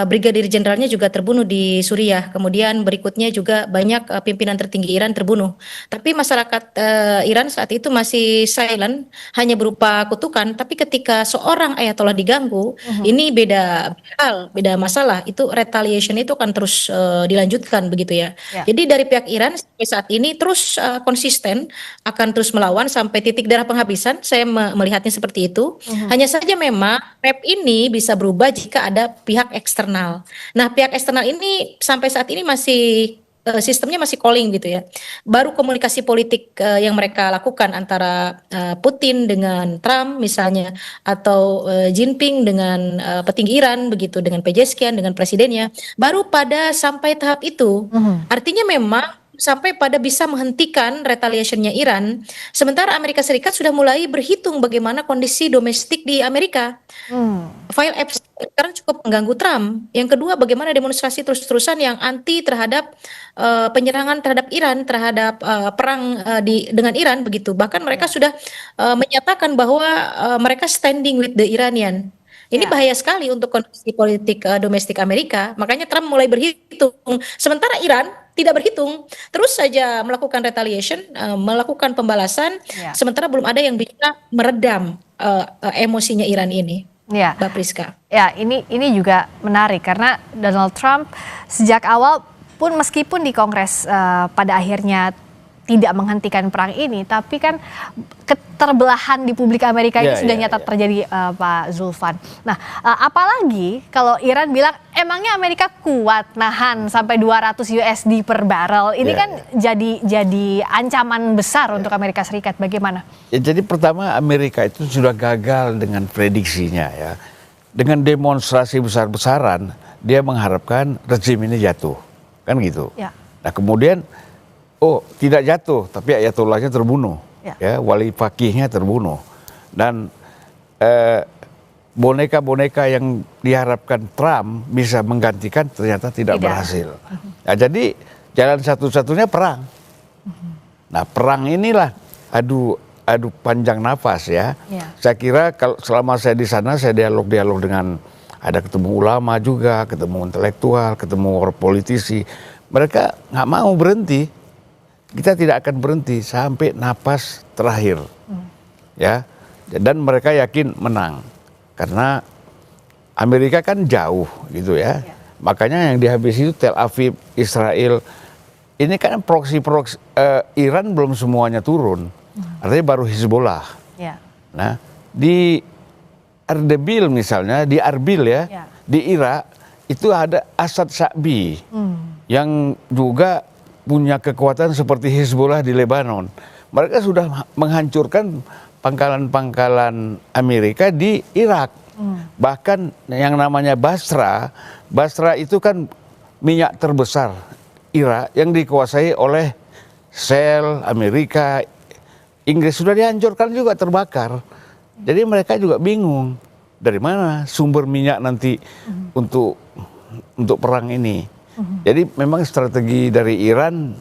brigadir jenderalnya juga terbunuh di Suriah. Kemudian berikutnya juga banyak pimpinan tertinggi Iran terbunuh. Tapi masyarakat Iran saat itu masih silent, hanya berupa kutukan. Tapi ketika seorang ayatollah diganggu, ini beda hal, beda masalah. Itu retaliation itu akan terus dilanjutkan begitu ya. Jadi dari pihak Iran sampai saat ini terus konsisten akan terus melawan sampai titik darah penghabisan. Saya melihatnya seperti itu. Hanya saja memang map ini bisa berubah jika ada pihak eksternal. Nah, pihak eksternal ini sampai saat ini masih sistemnya masih calling gitu ya. Baru komunikasi politik yang mereka lakukan antara Putin dengan Trump misalnya, atau Jinping dengan petinggi Iran begitu, dengan Pezeshkian, dengan presidennya, baru pada sampai tahap itu. Artinya memang sampai pada bisa menghentikan retaliationnya Iran. Sementara Amerika Serikat sudah mulai berhitung bagaimana kondisi domestik di Amerika. file Epstein karena cukup mengganggu Trump. Yang kedua, bagaimana demonstrasi terus-terusan yang anti terhadap penyerangan terhadap Iran, terhadap perang dengan Iran begitu. Bahkan mereka sudah menyatakan bahwa mereka standing with the Iranian. Ini bahaya sekali untuk kondisi politik domestik Amerika. Makanya Trump mulai berhitung. Sementara Iran tidak berhitung, terus saja melakukan retaliation, melakukan pembalasan. Sementara belum ada yang bisa meredam emosinya Iran ini. Ya, Mbak Priska. Ya, ini juga menarik karena Donald Trump sejak awal pun meskipun di Kongres pada akhirnya tidak menghentikan perang ini, tapi kan keterbelahan di publik Amerika ini sudah nyata terjadi, Pak Zulfan. Nah, apalagi kalau Iran bilang emangnya Amerika kuat nahan sampai 200 USD per barrel. Ini kan jadi ancaman besar untuk Amerika Serikat. Bagaimana? Ya, jadi pertama Amerika itu sudah gagal dengan prediksinya ya. Dengan demonstrasi besar-besaran dia mengharapkan rezim ini jatuh. Kan gitu. Ya. Nah, kemudian tidak jatuh, tapi ayatullahnya terbunuh, ya, wali fakihnya terbunuh, dan boneka-boneka yang diharapkan Trump bisa menggantikan ternyata tidak berhasil. Nah, jadi jalan satu-satunya perang. Nah, perang inilah adu panjang nafas ya. Saya kira kalau selama saya di sana saya dialog dengan ada ketemu ulama juga, ketemu intelektual, ketemu politisi, mereka nggak mau berhenti. Kita tidak akan berhenti sampai napas terakhir, ya. Dan mereka yakin menang, karena Amerika kan jauh, gitu ya. Makanya yang dihabisi itu Tel Aviv, Israel. Ini kan proksi Iran belum semuanya turun, artinya baru Hizbollah. Nah, di Ardebil misalnya, di Arbil ya, di Irak itu ada Asad Sya'bi yang juga punya kekuatan seperti Hizbollah di Lebanon. Mereka sudah menghancurkan pangkalan-pangkalan Amerika di Irak. Bahkan yang namanya Basra itu kan minyak terbesar Irak yang dikuasai oleh Shell, Amerika, Inggris, sudah dihancurkan juga, terbakar. Jadi mereka juga bingung dari mana sumber minyak nanti untuk perang ini. Jadi memang strategi dari Iran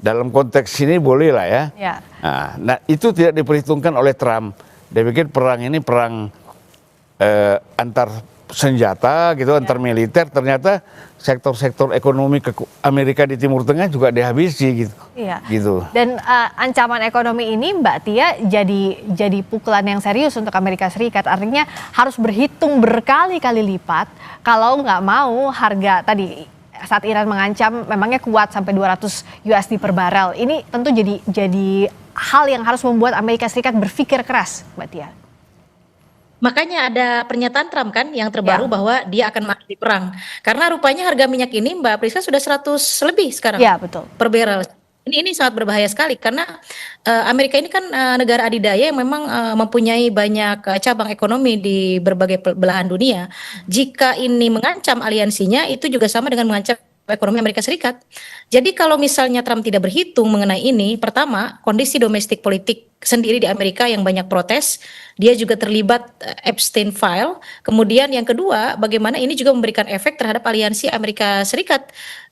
dalam konteks ini boleh lah ya. Nah, itu tidak diperhitungkan oleh Trump. Dia pikir perang ini perang antar senjata gitu, antar militer. Ternyata sektor-sektor ekonomi Amerika di Timur Tengah juga dihabisi gitu. Gitu. Dan ancaman ekonomi ini Mbak Tia jadi pukulan yang serius untuk Amerika Serikat. Artinya harus berhitung berkali-kali lipat kalau nggak mau harga tadi saat Iran mengancam memangnya kuat sampai 200 USD per barel. Ini tentu jadi hal yang harus membuat Amerika Serikat berpikir keras, Mbak Tia. Makanya ada pernyataan Trump kan yang terbaru bahwa dia akan mengakhiri perang. Karena rupanya harga minyak ini Mbak Priska sudah 100 lebih sekarang. Ya, betul. Per barrel. Ini sangat berbahaya sekali karena Amerika ini kan negara adidaya yang memang mempunyai banyak cabang ekonomi di berbagai belahan dunia. Jika ini mengancam aliansinya, itu juga sama dengan mengancam ekonomi Amerika Serikat. Jadi kalau misalnya Trump tidak berhitung mengenai ini, pertama kondisi domestik politik sendiri di Amerika yang banyak protes, dia juga terlibat Epstein file. Kemudian yang kedua, bagaimana ini juga memberikan efek terhadap aliansi Amerika Serikat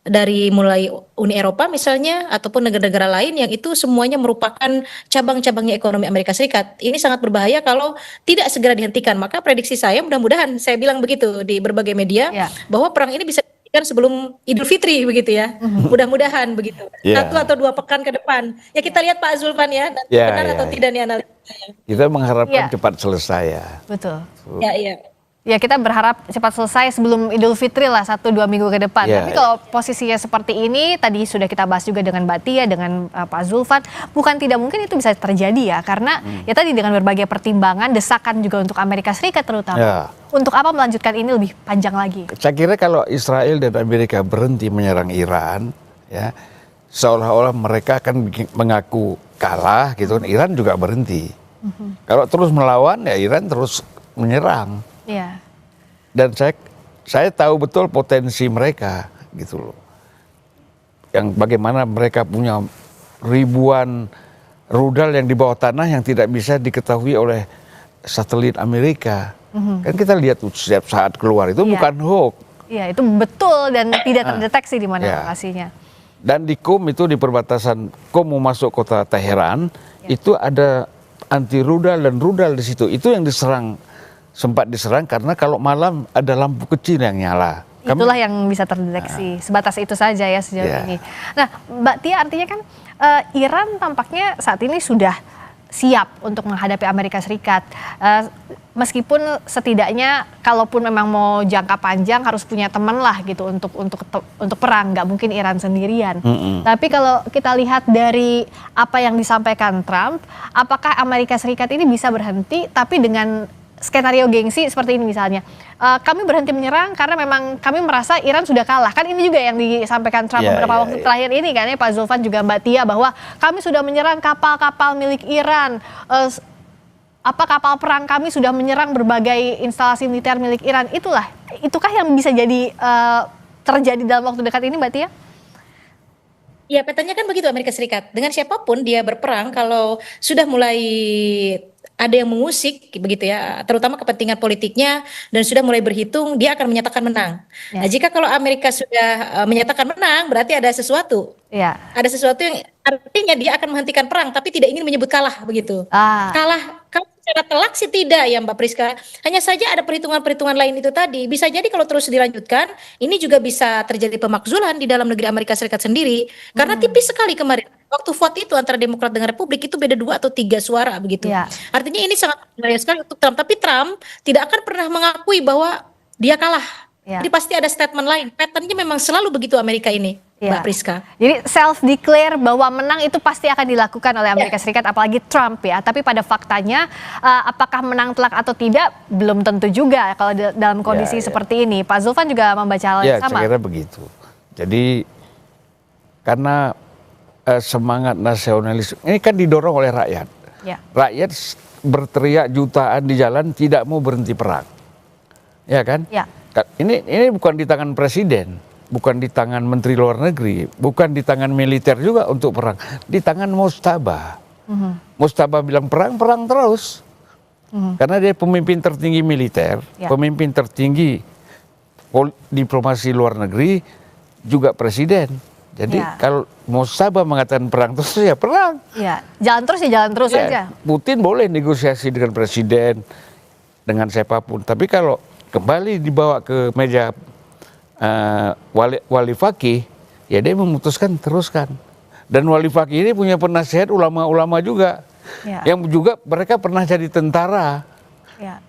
dari mulai Uni Eropa misalnya ataupun negara-negara lain yang itu semuanya merupakan cabang-cabangnya ekonomi Amerika Serikat. Ini sangat berbahaya kalau tidak segera dihentikan. Maka prediksi saya mudah-mudahan saya bilang begitu di berbagai media bahwa perang ini bisa sebelum Idul Fitri begitu ya, mudah-mudahan begitu. 1 atau 2 pekan ke depan. Ya kita lihat Pak Zulfan ya, benar atau tidak nih analisanya. Kita mengharapkan cepat selesai ya. Betul. Ya kita berharap cepat selesai sebelum Idul Fitri lah 1-2 minggu ke depan. Tapi kalau posisinya seperti ini, tadi sudah kita bahas juga dengan Mbak Tia, dengan Pak Zulfan, bukan tidak mungkin itu bisa terjadi ya, karena ya tadi dengan berbagai pertimbangan, desakan juga untuk Amerika Serikat terutama. Untuk apa melanjutkan ini lebih panjang lagi? Saya kira kalau Israel dan Amerika berhenti menyerang Iran, ya seolah-olah mereka akan mengaku kalah gitu, Iran juga berhenti. Kalau terus melawan, ya Iran terus menyerang. Dan saya tahu betul potensi mereka gitu loh. Yang bagaimana mereka punya ribuan rudal yang di bawah tanah yang tidak bisa diketahui oleh satelit Amerika. Kan kita lihat tuh setiap saat keluar itu bukan hoax. Iya, itu betul dan tidak terdeteksi di mana lokasinya. Dan di Qom itu, di perbatasan Qom mau masuk kota Teheran, itu ada anti rudal dan rudal di situ. Itu yang sempat diserang karena kalau malam ada lampu kecil yang nyala. Itulah yang bisa terdeteksi. Sebatas itu saja ya sejauh ini. Nah, Mbak Tia, artinya kan Iran tampaknya saat ini sudah siap untuk menghadapi Amerika Serikat. Meskipun setidaknya kalaupun memang mau jangka panjang harus punya teman lah gitu untuk perang, nggak mungkin Iran sendirian. Tapi kalau kita lihat dari apa yang disampaikan Trump, apakah Amerika Serikat ini bisa berhenti tapi dengan skenario gengsi seperti ini misalnya, kami berhenti menyerang karena memang kami merasa Iran sudah kalah. Kan ini juga yang disampaikan Trump beberapa waktu terakhir ini kan ya, Pak Zulfan juga Mbak Tia, bahwa kami sudah menyerang kapal-kapal milik Iran, kapal perang kami sudah menyerang berbagai instalasi militer milik Iran. Itukah yang bisa jadi terjadi dalam waktu dekat ini, Mbak Tia? Ya, petanya kan begitu Amerika Serikat. Dengan siapapun dia berperang, kalau sudah mulai ada yang mengusik begitu ya, terutama kepentingan politiknya, dan sudah mulai berhitung, dia akan menyatakan menang. Nah, jika kalau Amerika sudah menyatakan menang, berarti ada sesuatu. Ada sesuatu yang artinya dia akan menghentikan perang, tapi tidak ingin menyebut kalah begitu. Kalah secara telak sih tidak ya Mbak Priska. Hanya saja ada perhitungan-perhitungan lain itu tadi. Bisa jadi kalau terus dilanjutkan, ini juga bisa terjadi pemakzulan di dalam negeri Amerika Serikat sendiri. Karena tipis sekali kemarin. Waktu vote itu antara Demokrat dengan Republik itu beda 2 atau 3 suara begitu. Artinya ini sangat berbahaya sekali untuk Trump. Tapi Trump tidak akan pernah mengakui bahwa dia kalah. Jadi pasti ada statement lain. Patternnya memang selalu begitu Amerika ini, Mbak Priska. Jadi self-declare bahwa menang itu pasti akan dilakukan oleh Amerika Serikat, apalagi Trump ya. Tapi pada faktanya apakah menang telak atau tidak belum tentu juga kalau dalam kondisi seperti ini. Pak Zulfan juga membaca hal yang sama. Ya, saya kira begitu. Jadi karena semangat nasionalis ini kan didorong oleh rakyat. Rakyat berteriak jutaan di jalan tidak mau berhenti perang. Ya kan? Ini bukan di tangan presiden, bukan di tangan menteri luar negeri, bukan di tangan militer juga untuk perang, di tangan Mojtaba. Mojtaba bilang perang terus. Karena dia pemimpin tertinggi militer, pemimpin tertinggi diplomasi luar negeri, juga presiden. Jadi kalau Mojtaba mengatakan perang terus ya perang. Jalan terus saja. Putin boleh negosiasi dengan presiden, dengan siapapun. Tapi kalau kembali dibawa ke meja wali fakih, ya dia memutuskan teruskan. Dan wali fakih ini punya penasihat ulama-ulama juga, yang juga mereka pernah jadi tentara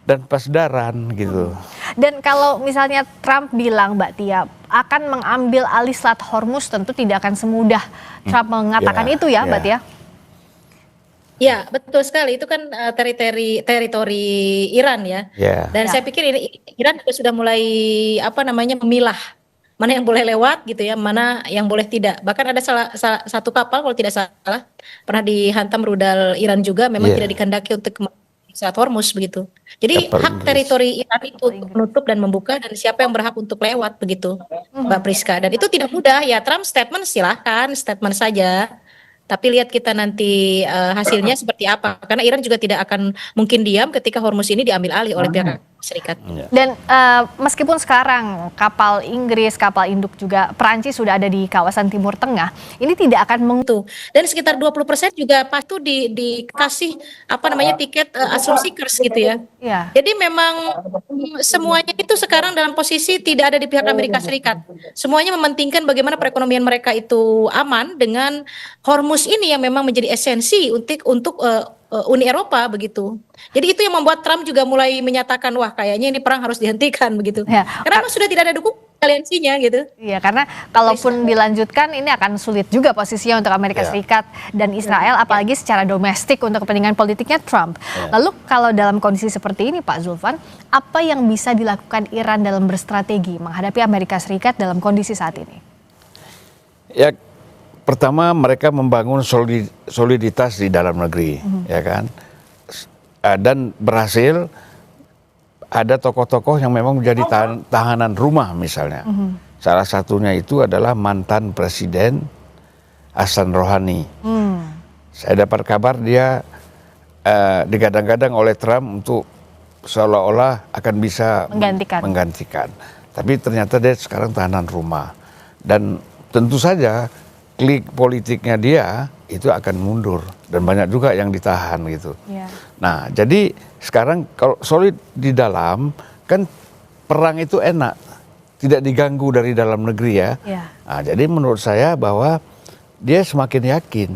dan pasdaran gitu. Dan kalau misalnya Trump bilang, Mbak Tia, akan mengambil alih Selat Hormuz, tentu tidak akan semudah Trump mengatakan itu ya, Mbak Tia? Ya, betul sekali. Itu kan teritori Iran ya. Dan saya pikir ini Iran juga sudah mulai memilah mana yang boleh lewat gitu ya, mana yang boleh tidak. Bahkan ada salah satu kapal kalau tidak salah pernah dihantam rudal Iran juga, memang tidak dikehendaki untuk Selat Hormuz begitu. Jadi hak teritori Iran itu untuk menutup dan membuka, dan siapa yang berhak untuk lewat begitu, Mbak Priska. Dan itu tidak mudah ya. Trump statement silahkan, statement saja. Tapi lihat kita nanti hasilnya seperti apa. Karena Iran juga tidak akan mungkin diam ketika Hormuz ini diambil alih oleh pihak Serikat. Dan meskipun sekarang kapal Inggris, kapal induk juga Perancis sudah ada di kawasan Timur Tengah, ini tidak akan mengutuh. Dan sekitar 20% juga pasti dikasih tiket asumsi kurs gitu ya. Jadi memang semuanya itu sekarang dalam posisi tidak ada di pihak Amerika Serikat. Semuanya mementingkan bagaimana perekonomian mereka itu aman dengan Hormuz ini yang memang menjadi esensi untuk Uni Eropa begitu. Jadi itu yang membuat Trump juga mulai menyatakan, wah kayaknya ini perang harus dihentikan begitu. Karena memang sudah tidak ada dukungan aliansinya gitu. Iya, karena kalaupun dilanjutkan ini akan sulit juga posisinya untuk Amerika Serikat dan Israel, apalagi secara domestik untuk kepentingan politiknya Trump. Lalu kalau dalam kondisi seperti ini Pak Zulfan, apa yang bisa dilakukan Iran dalam berstrategi menghadapi Amerika Serikat dalam kondisi saat ini? Ya, pertama mereka membangun soliditas di dalam negeri, ya kan, dan berhasil. Ada tokoh-tokoh yang memang menjadi tahanan rumah misalnya. Salah satunya itu adalah mantan Presiden Hassan Rouhani. Saya dapat kabar dia digadang-gadang oleh Trump untuk seolah-olah akan bisa menggantikan. Tapi ternyata dia sekarang tahanan rumah. Dan tentu saja klik politiknya dia itu akan mundur. Dan banyak juga yang ditahan gitu. Yeah. Nah, jadi sekarang kalau solid di dalam, kan perang itu enak. Tidak diganggu dari dalam negeri ya. Yeah. Nah, jadi menurut saya bahwa dia semakin yakin.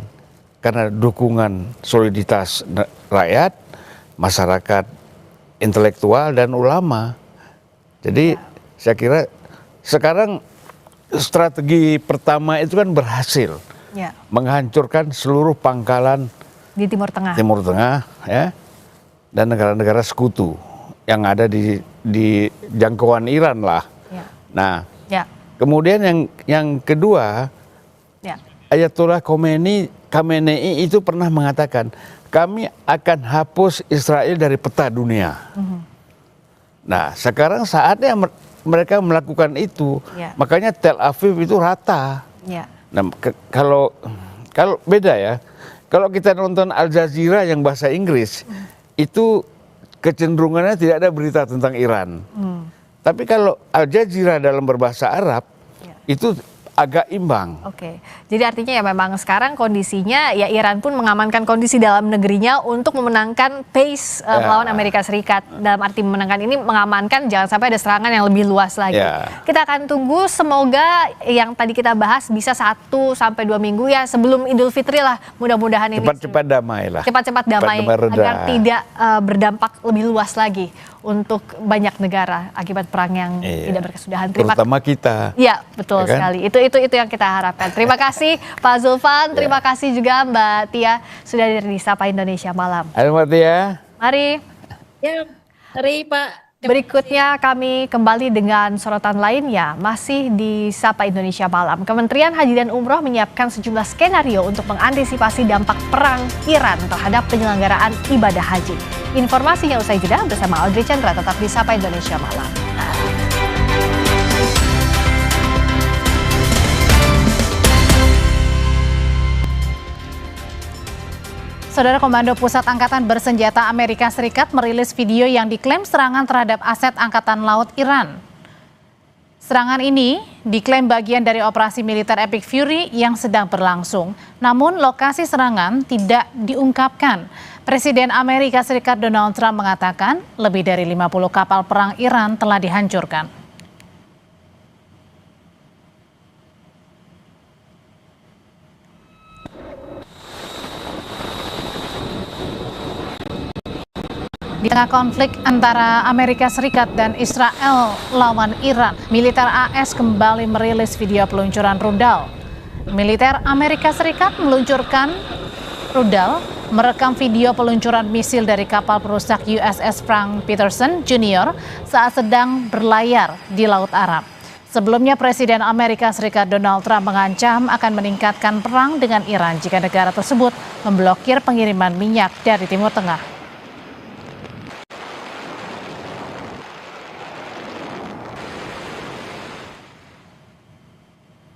Karena dukungan soliditas rakyat, masyarakat intelektual dan ulama. Jadi saya kira sekarang strategi pertama itu kan berhasil menghancurkan seluruh pangkalan di Timur Tengah. Timur Tengah ya, dan negara-negara sekutu yang ada di jangkauan Iran lah. Nah, kemudian yang kedua, Ayatollah Khamenei itu pernah mengatakan, kami akan hapus Israel dari peta dunia. Nah, sekarang saatnya mereka melakukan itu. Makanya Tel Aviv itu rata. Nah, kalau beda ya, kalau kita nonton Al Jazeera yang bahasa Inggris, itu kecenderungannya tidak ada berita tentang Iran. Tapi kalau Al Jazeera dalam berbahasa Arab, itu agak imbang. Oke, jadi artinya ya memang sekarang kondisinya ya Iran pun mengamankan kondisi dalam negerinya untuk memenangkan pace melawan Amerika Serikat. Dalam arti memenangkan ini mengamankan jangan sampai ada serangan yang lebih luas lagi. Kita akan tunggu, semoga yang tadi kita bahas bisa 1 sampai 2 minggu ya sebelum Idul Fitri lah, mudah-mudahan ini cepat-cepat damai lah. Cepat-cepat damai agar tidak berdampak lebih luas lagi untuk banyak negara akibat perang yang tidak berkesudahan. Terutama kita. Iya, betul sekali. Itu yang kita harapkan. Terima kasih Pak Zulfan, terima kasih juga Mbak Tia sudah hadir di Sapa Indonesia Malam. Halo Mbak Tia. Mari. Ya, mari Pak. Berikutnya kami kembali dengan sorotan lainnya, masih di Sapa Indonesia Malam. Kementerian Haji dan Umroh menyiapkan sejumlah skenario untuk mengantisipasi dampak perang Iran terhadap penyelenggaraan ibadah haji. Informasinya usai jeda bersama Audrey Chandra, tetap di Sapa Indonesia Malam. Saudara, Komando Pusat Angkatan Bersenjata Amerika Serikat merilis video yang diklaim serangan terhadap aset Angkatan Laut Iran. Serangan ini diklaim bagian dari operasi militer Epic Fury yang sedang berlangsung. Namun lokasi serangan tidak diungkapkan. Presiden Amerika Serikat Donald Trump mengatakan lebih dari 50 kapal perang Iran telah dihancurkan. Di tengah konflik antara Amerika Serikat dan Israel lawan Iran, militer AS kembali merilis video peluncuran rudal. Militer Amerika Serikat meluncurkan rudal, merekam video peluncuran misil dari kapal perusak USS Frank Peterson Jr. saat sedang berlayar di Laut Arab. Sebelumnya Presiden Amerika Serikat Donald Trump mengancam akan meningkatkan perang dengan Iran jika negara tersebut memblokir pengiriman minyak dari Timur Tengah.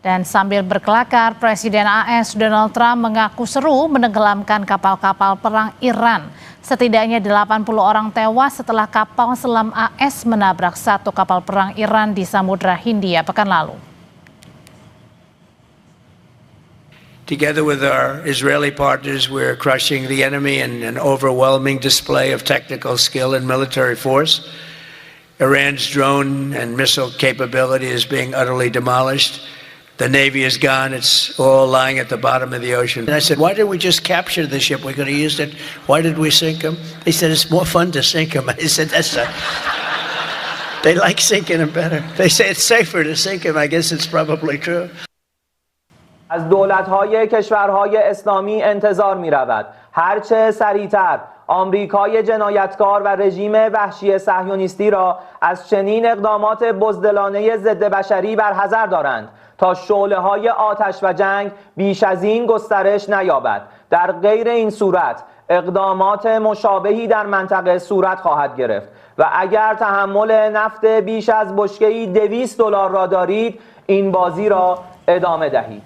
Dan sambil berkelakar, Presiden AS Donald Trump mengaku seru menenggelamkan kapal-kapal perang Iran. Setidaknya 80 orang tewas setelah kapal selam AS menabrak satu kapal perang Iran di Samudra Hindia pekan lalu. Together with our Israeli partners, we're crushing the enemy in an overwhelming display of technical skill and military force. Iran's drone and missile capability is being utterly demolished. The Navy is gone. It's all lying at the bottom of the ocean. And I said, why didn't we just capture the ship? We could have used it. Why did we sink them? They said, it's more fun to sink them. I said, they like sinking them better. They say it's safer to sink them. I guess it's probably true. از دولت‌های کشورهای اسلامی انتظار می‌رود هرچه سریعتر آمریکای جنایتکار و رژیم وحشی صهیونیستی را از چنین اقدامات بزدلانه ضد بشری برحذر دارند تا شعله‌های آتش و جنگ بیش از این گسترش نیابد. در غیر این صورت اقدامات مشابهی در منطقه صورت خواهد گرفت و اگر تحمل نفت بیش از بشکه‌ای $200 را دارید این بازی را ادامه دهید.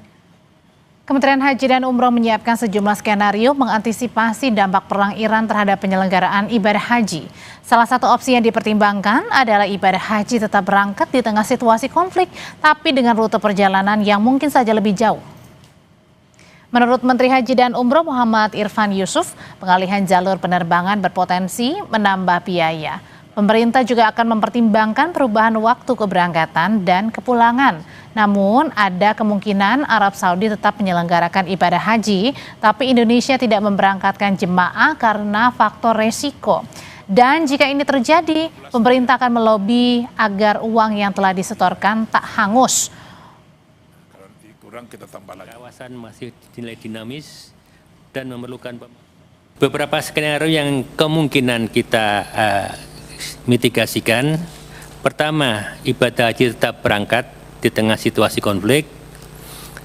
Kementerian Haji dan Umroh menyiapkan sejumlah skenario mengantisipasi dampak perang Iran terhadap penyelenggaraan ibadah haji. Salah satu opsi yang dipertimbangkan adalah ibadah haji tetap berangkat di tengah situasi konflik, tapi dengan rute perjalanan yang mungkin saja lebih jauh. Menurut Menteri Haji dan Umroh Muhammad Irfan Yusuf, pengalihan jalur penerbangan berpotensi menambah biaya. Pemerintah juga akan mempertimbangkan perubahan waktu keberangkatan dan kepulangan. Namun ada kemungkinan Arab Saudi tetap menyelenggarakan ibadah haji, tapi Indonesia tidak memberangkatkan jemaah karena faktor resiko. Dan jika ini terjadi, pemerintah akan melobi agar uang yang telah disetorkan tak hangus. Kawasan masih dinilai dinamis dan memerlukan beberapa skenario yang kemungkinan kita mitigasikan. Pertama, ibadah haji tetap berangkat di tengah situasi konflik.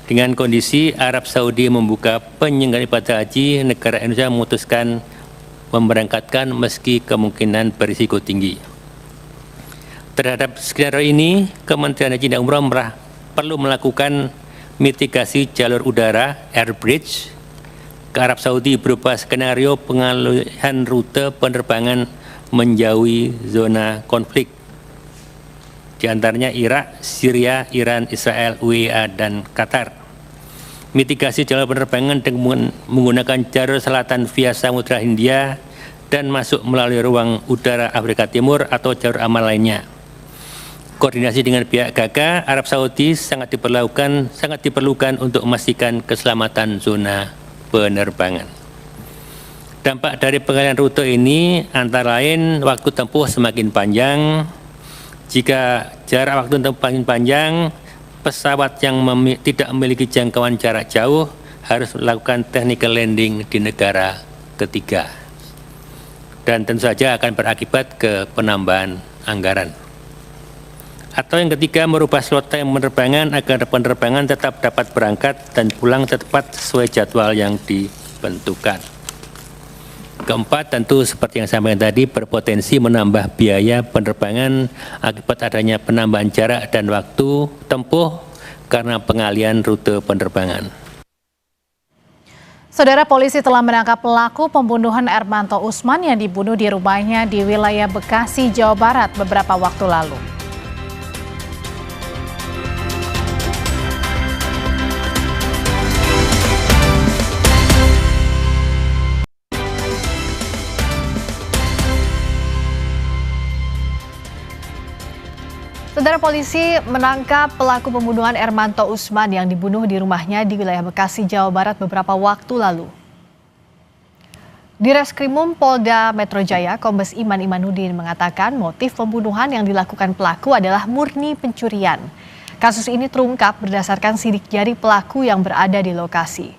Dengan kondisi Arab Saudi membuka penyelenggaraan ibadah haji, negara Indonesia memutuskan memberangkatkan meski kemungkinan berisiko tinggi. Terhadap skenario ini, Kementerian Haji dan Umroh perlu melakukan mitigasi jalur udara (air bridge) ke Arab Saudi berupa skenario pengalihan rute penerbangan menjauhi zona konflik, di antaranya Irak, Syria, Iran, Israel, UEA, dan Qatar. Mitigasi jalur penerbangan dengan menggunakan jalur selatan via Samudra Hindia dan masuk melalui ruang udara Afrika Timur atau jalur aman lainnya. Koordinasi dengan pihak GAGA Arab Saudi sangat diperlukan untuk memastikan keselamatan zona penerbangan. Dampak dari pengalihan rute ini antara lain waktu tempuh semakin panjang. Jika jarak waktu tempuh semakin panjang, pesawat yang tidak memiliki jangkauan jarak jauh harus melakukan technical landing di negara ketiga. Dan tentu saja akan berakibat ke penambahan anggaran. Atau yang ketiga, merubah slot time penerbangan agar penerbangan tetap dapat berangkat dan pulang tepat sesuai jadwal yang ditentukan. Keempat, tentu seperti yang saya sampaikan tadi, berpotensi menambah biaya penerbangan akibat adanya penambahan jarak dan waktu tempuh karena pengalihan rute penerbangan. Saudara, polisi telah menangkap pelaku pembunuhan Ermanto Usman yang dibunuh di rumahnya di wilayah Bekasi, Jawa Barat beberapa waktu lalu. Saudara, polisi menangkap pelaku pembunuhan Ermanto Usman yang dibunuh di rumahnya di wilayah Bekasi, Jawa Barat beberapa waktu lalu. Di Reskrimum Polda Metro Jaya, Kombes Iman Imanuddin mengatakan motif pembunuhan yang dilakukan pelaku adalah murni pencurian. Kasus ini terungkap berdasarkan sidik jari pelaku yang berada di lokasi.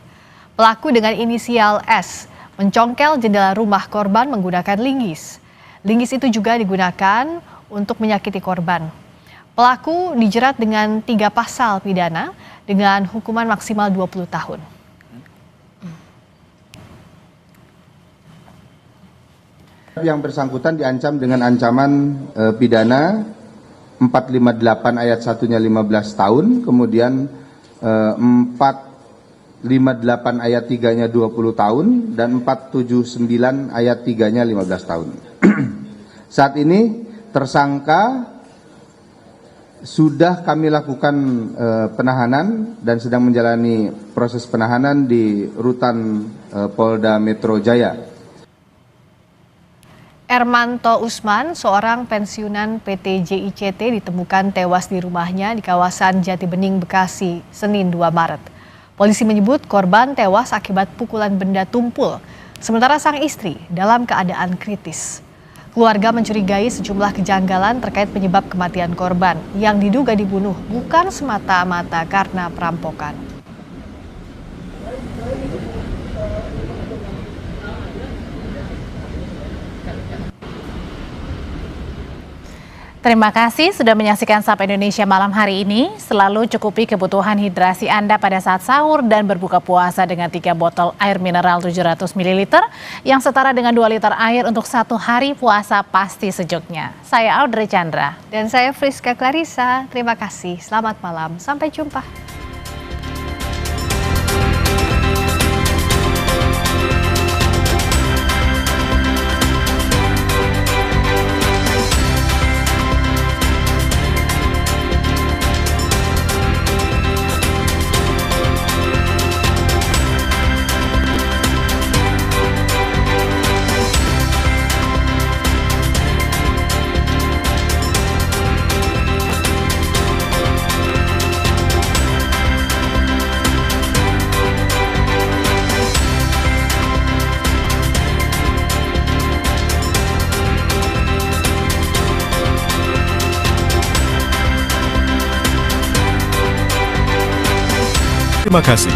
Pelaku dengan inisial S mencongkel jendela rumah korban menggunakan linggis. Linggis itu juga digunakan untuk menyakiti korban. Pelaku dijerat dengan 3 pasal pidana dengan hukuman maksimal 20 tahun. Yang bersangkutan diancam dengan ancaman pidana 458 ayat 1-nya 15 tahun, kemudian 458 ayat 3-nya 20 tahun, dan 479 ayat 3-nya 15 tahun. Saat ini tersangka sudah kami lakukan penahanan dan sedang menjalani proses penahanan di Rutan Polda Metro Jaya. Ermanto Usman, seorang pensiunan PT JICT, ditemukan tewas di rumahnya di kawasan Jatibening, Bekasi, Senin 2 Maret. Polisi menyebut korban tewas akibat pukulan benda tumpul, sementara sang istri dalam keadaan kritis. Keluarga mencurigai sejumlah kejanggalan terkait penyebab kematian korban yang diduga dibunuh bukan semata-mata karena perampokan. Terima kasih sudah menyaksikan Sapa Indonesia malam hari ini. Selalu cukupi kebutuhan hidrasi Anda pada saat sahur dan berbuka puasa dengan 3 botol air mineral 700 ml yang setara dengan 2 liter air untuk 1 hari puasa pasti sejuknya. Saya Audrey Chandra. Dan saya Friska Clarissa. Terima kasih. Selamat malam. Sampai jumpa. Terima kasih.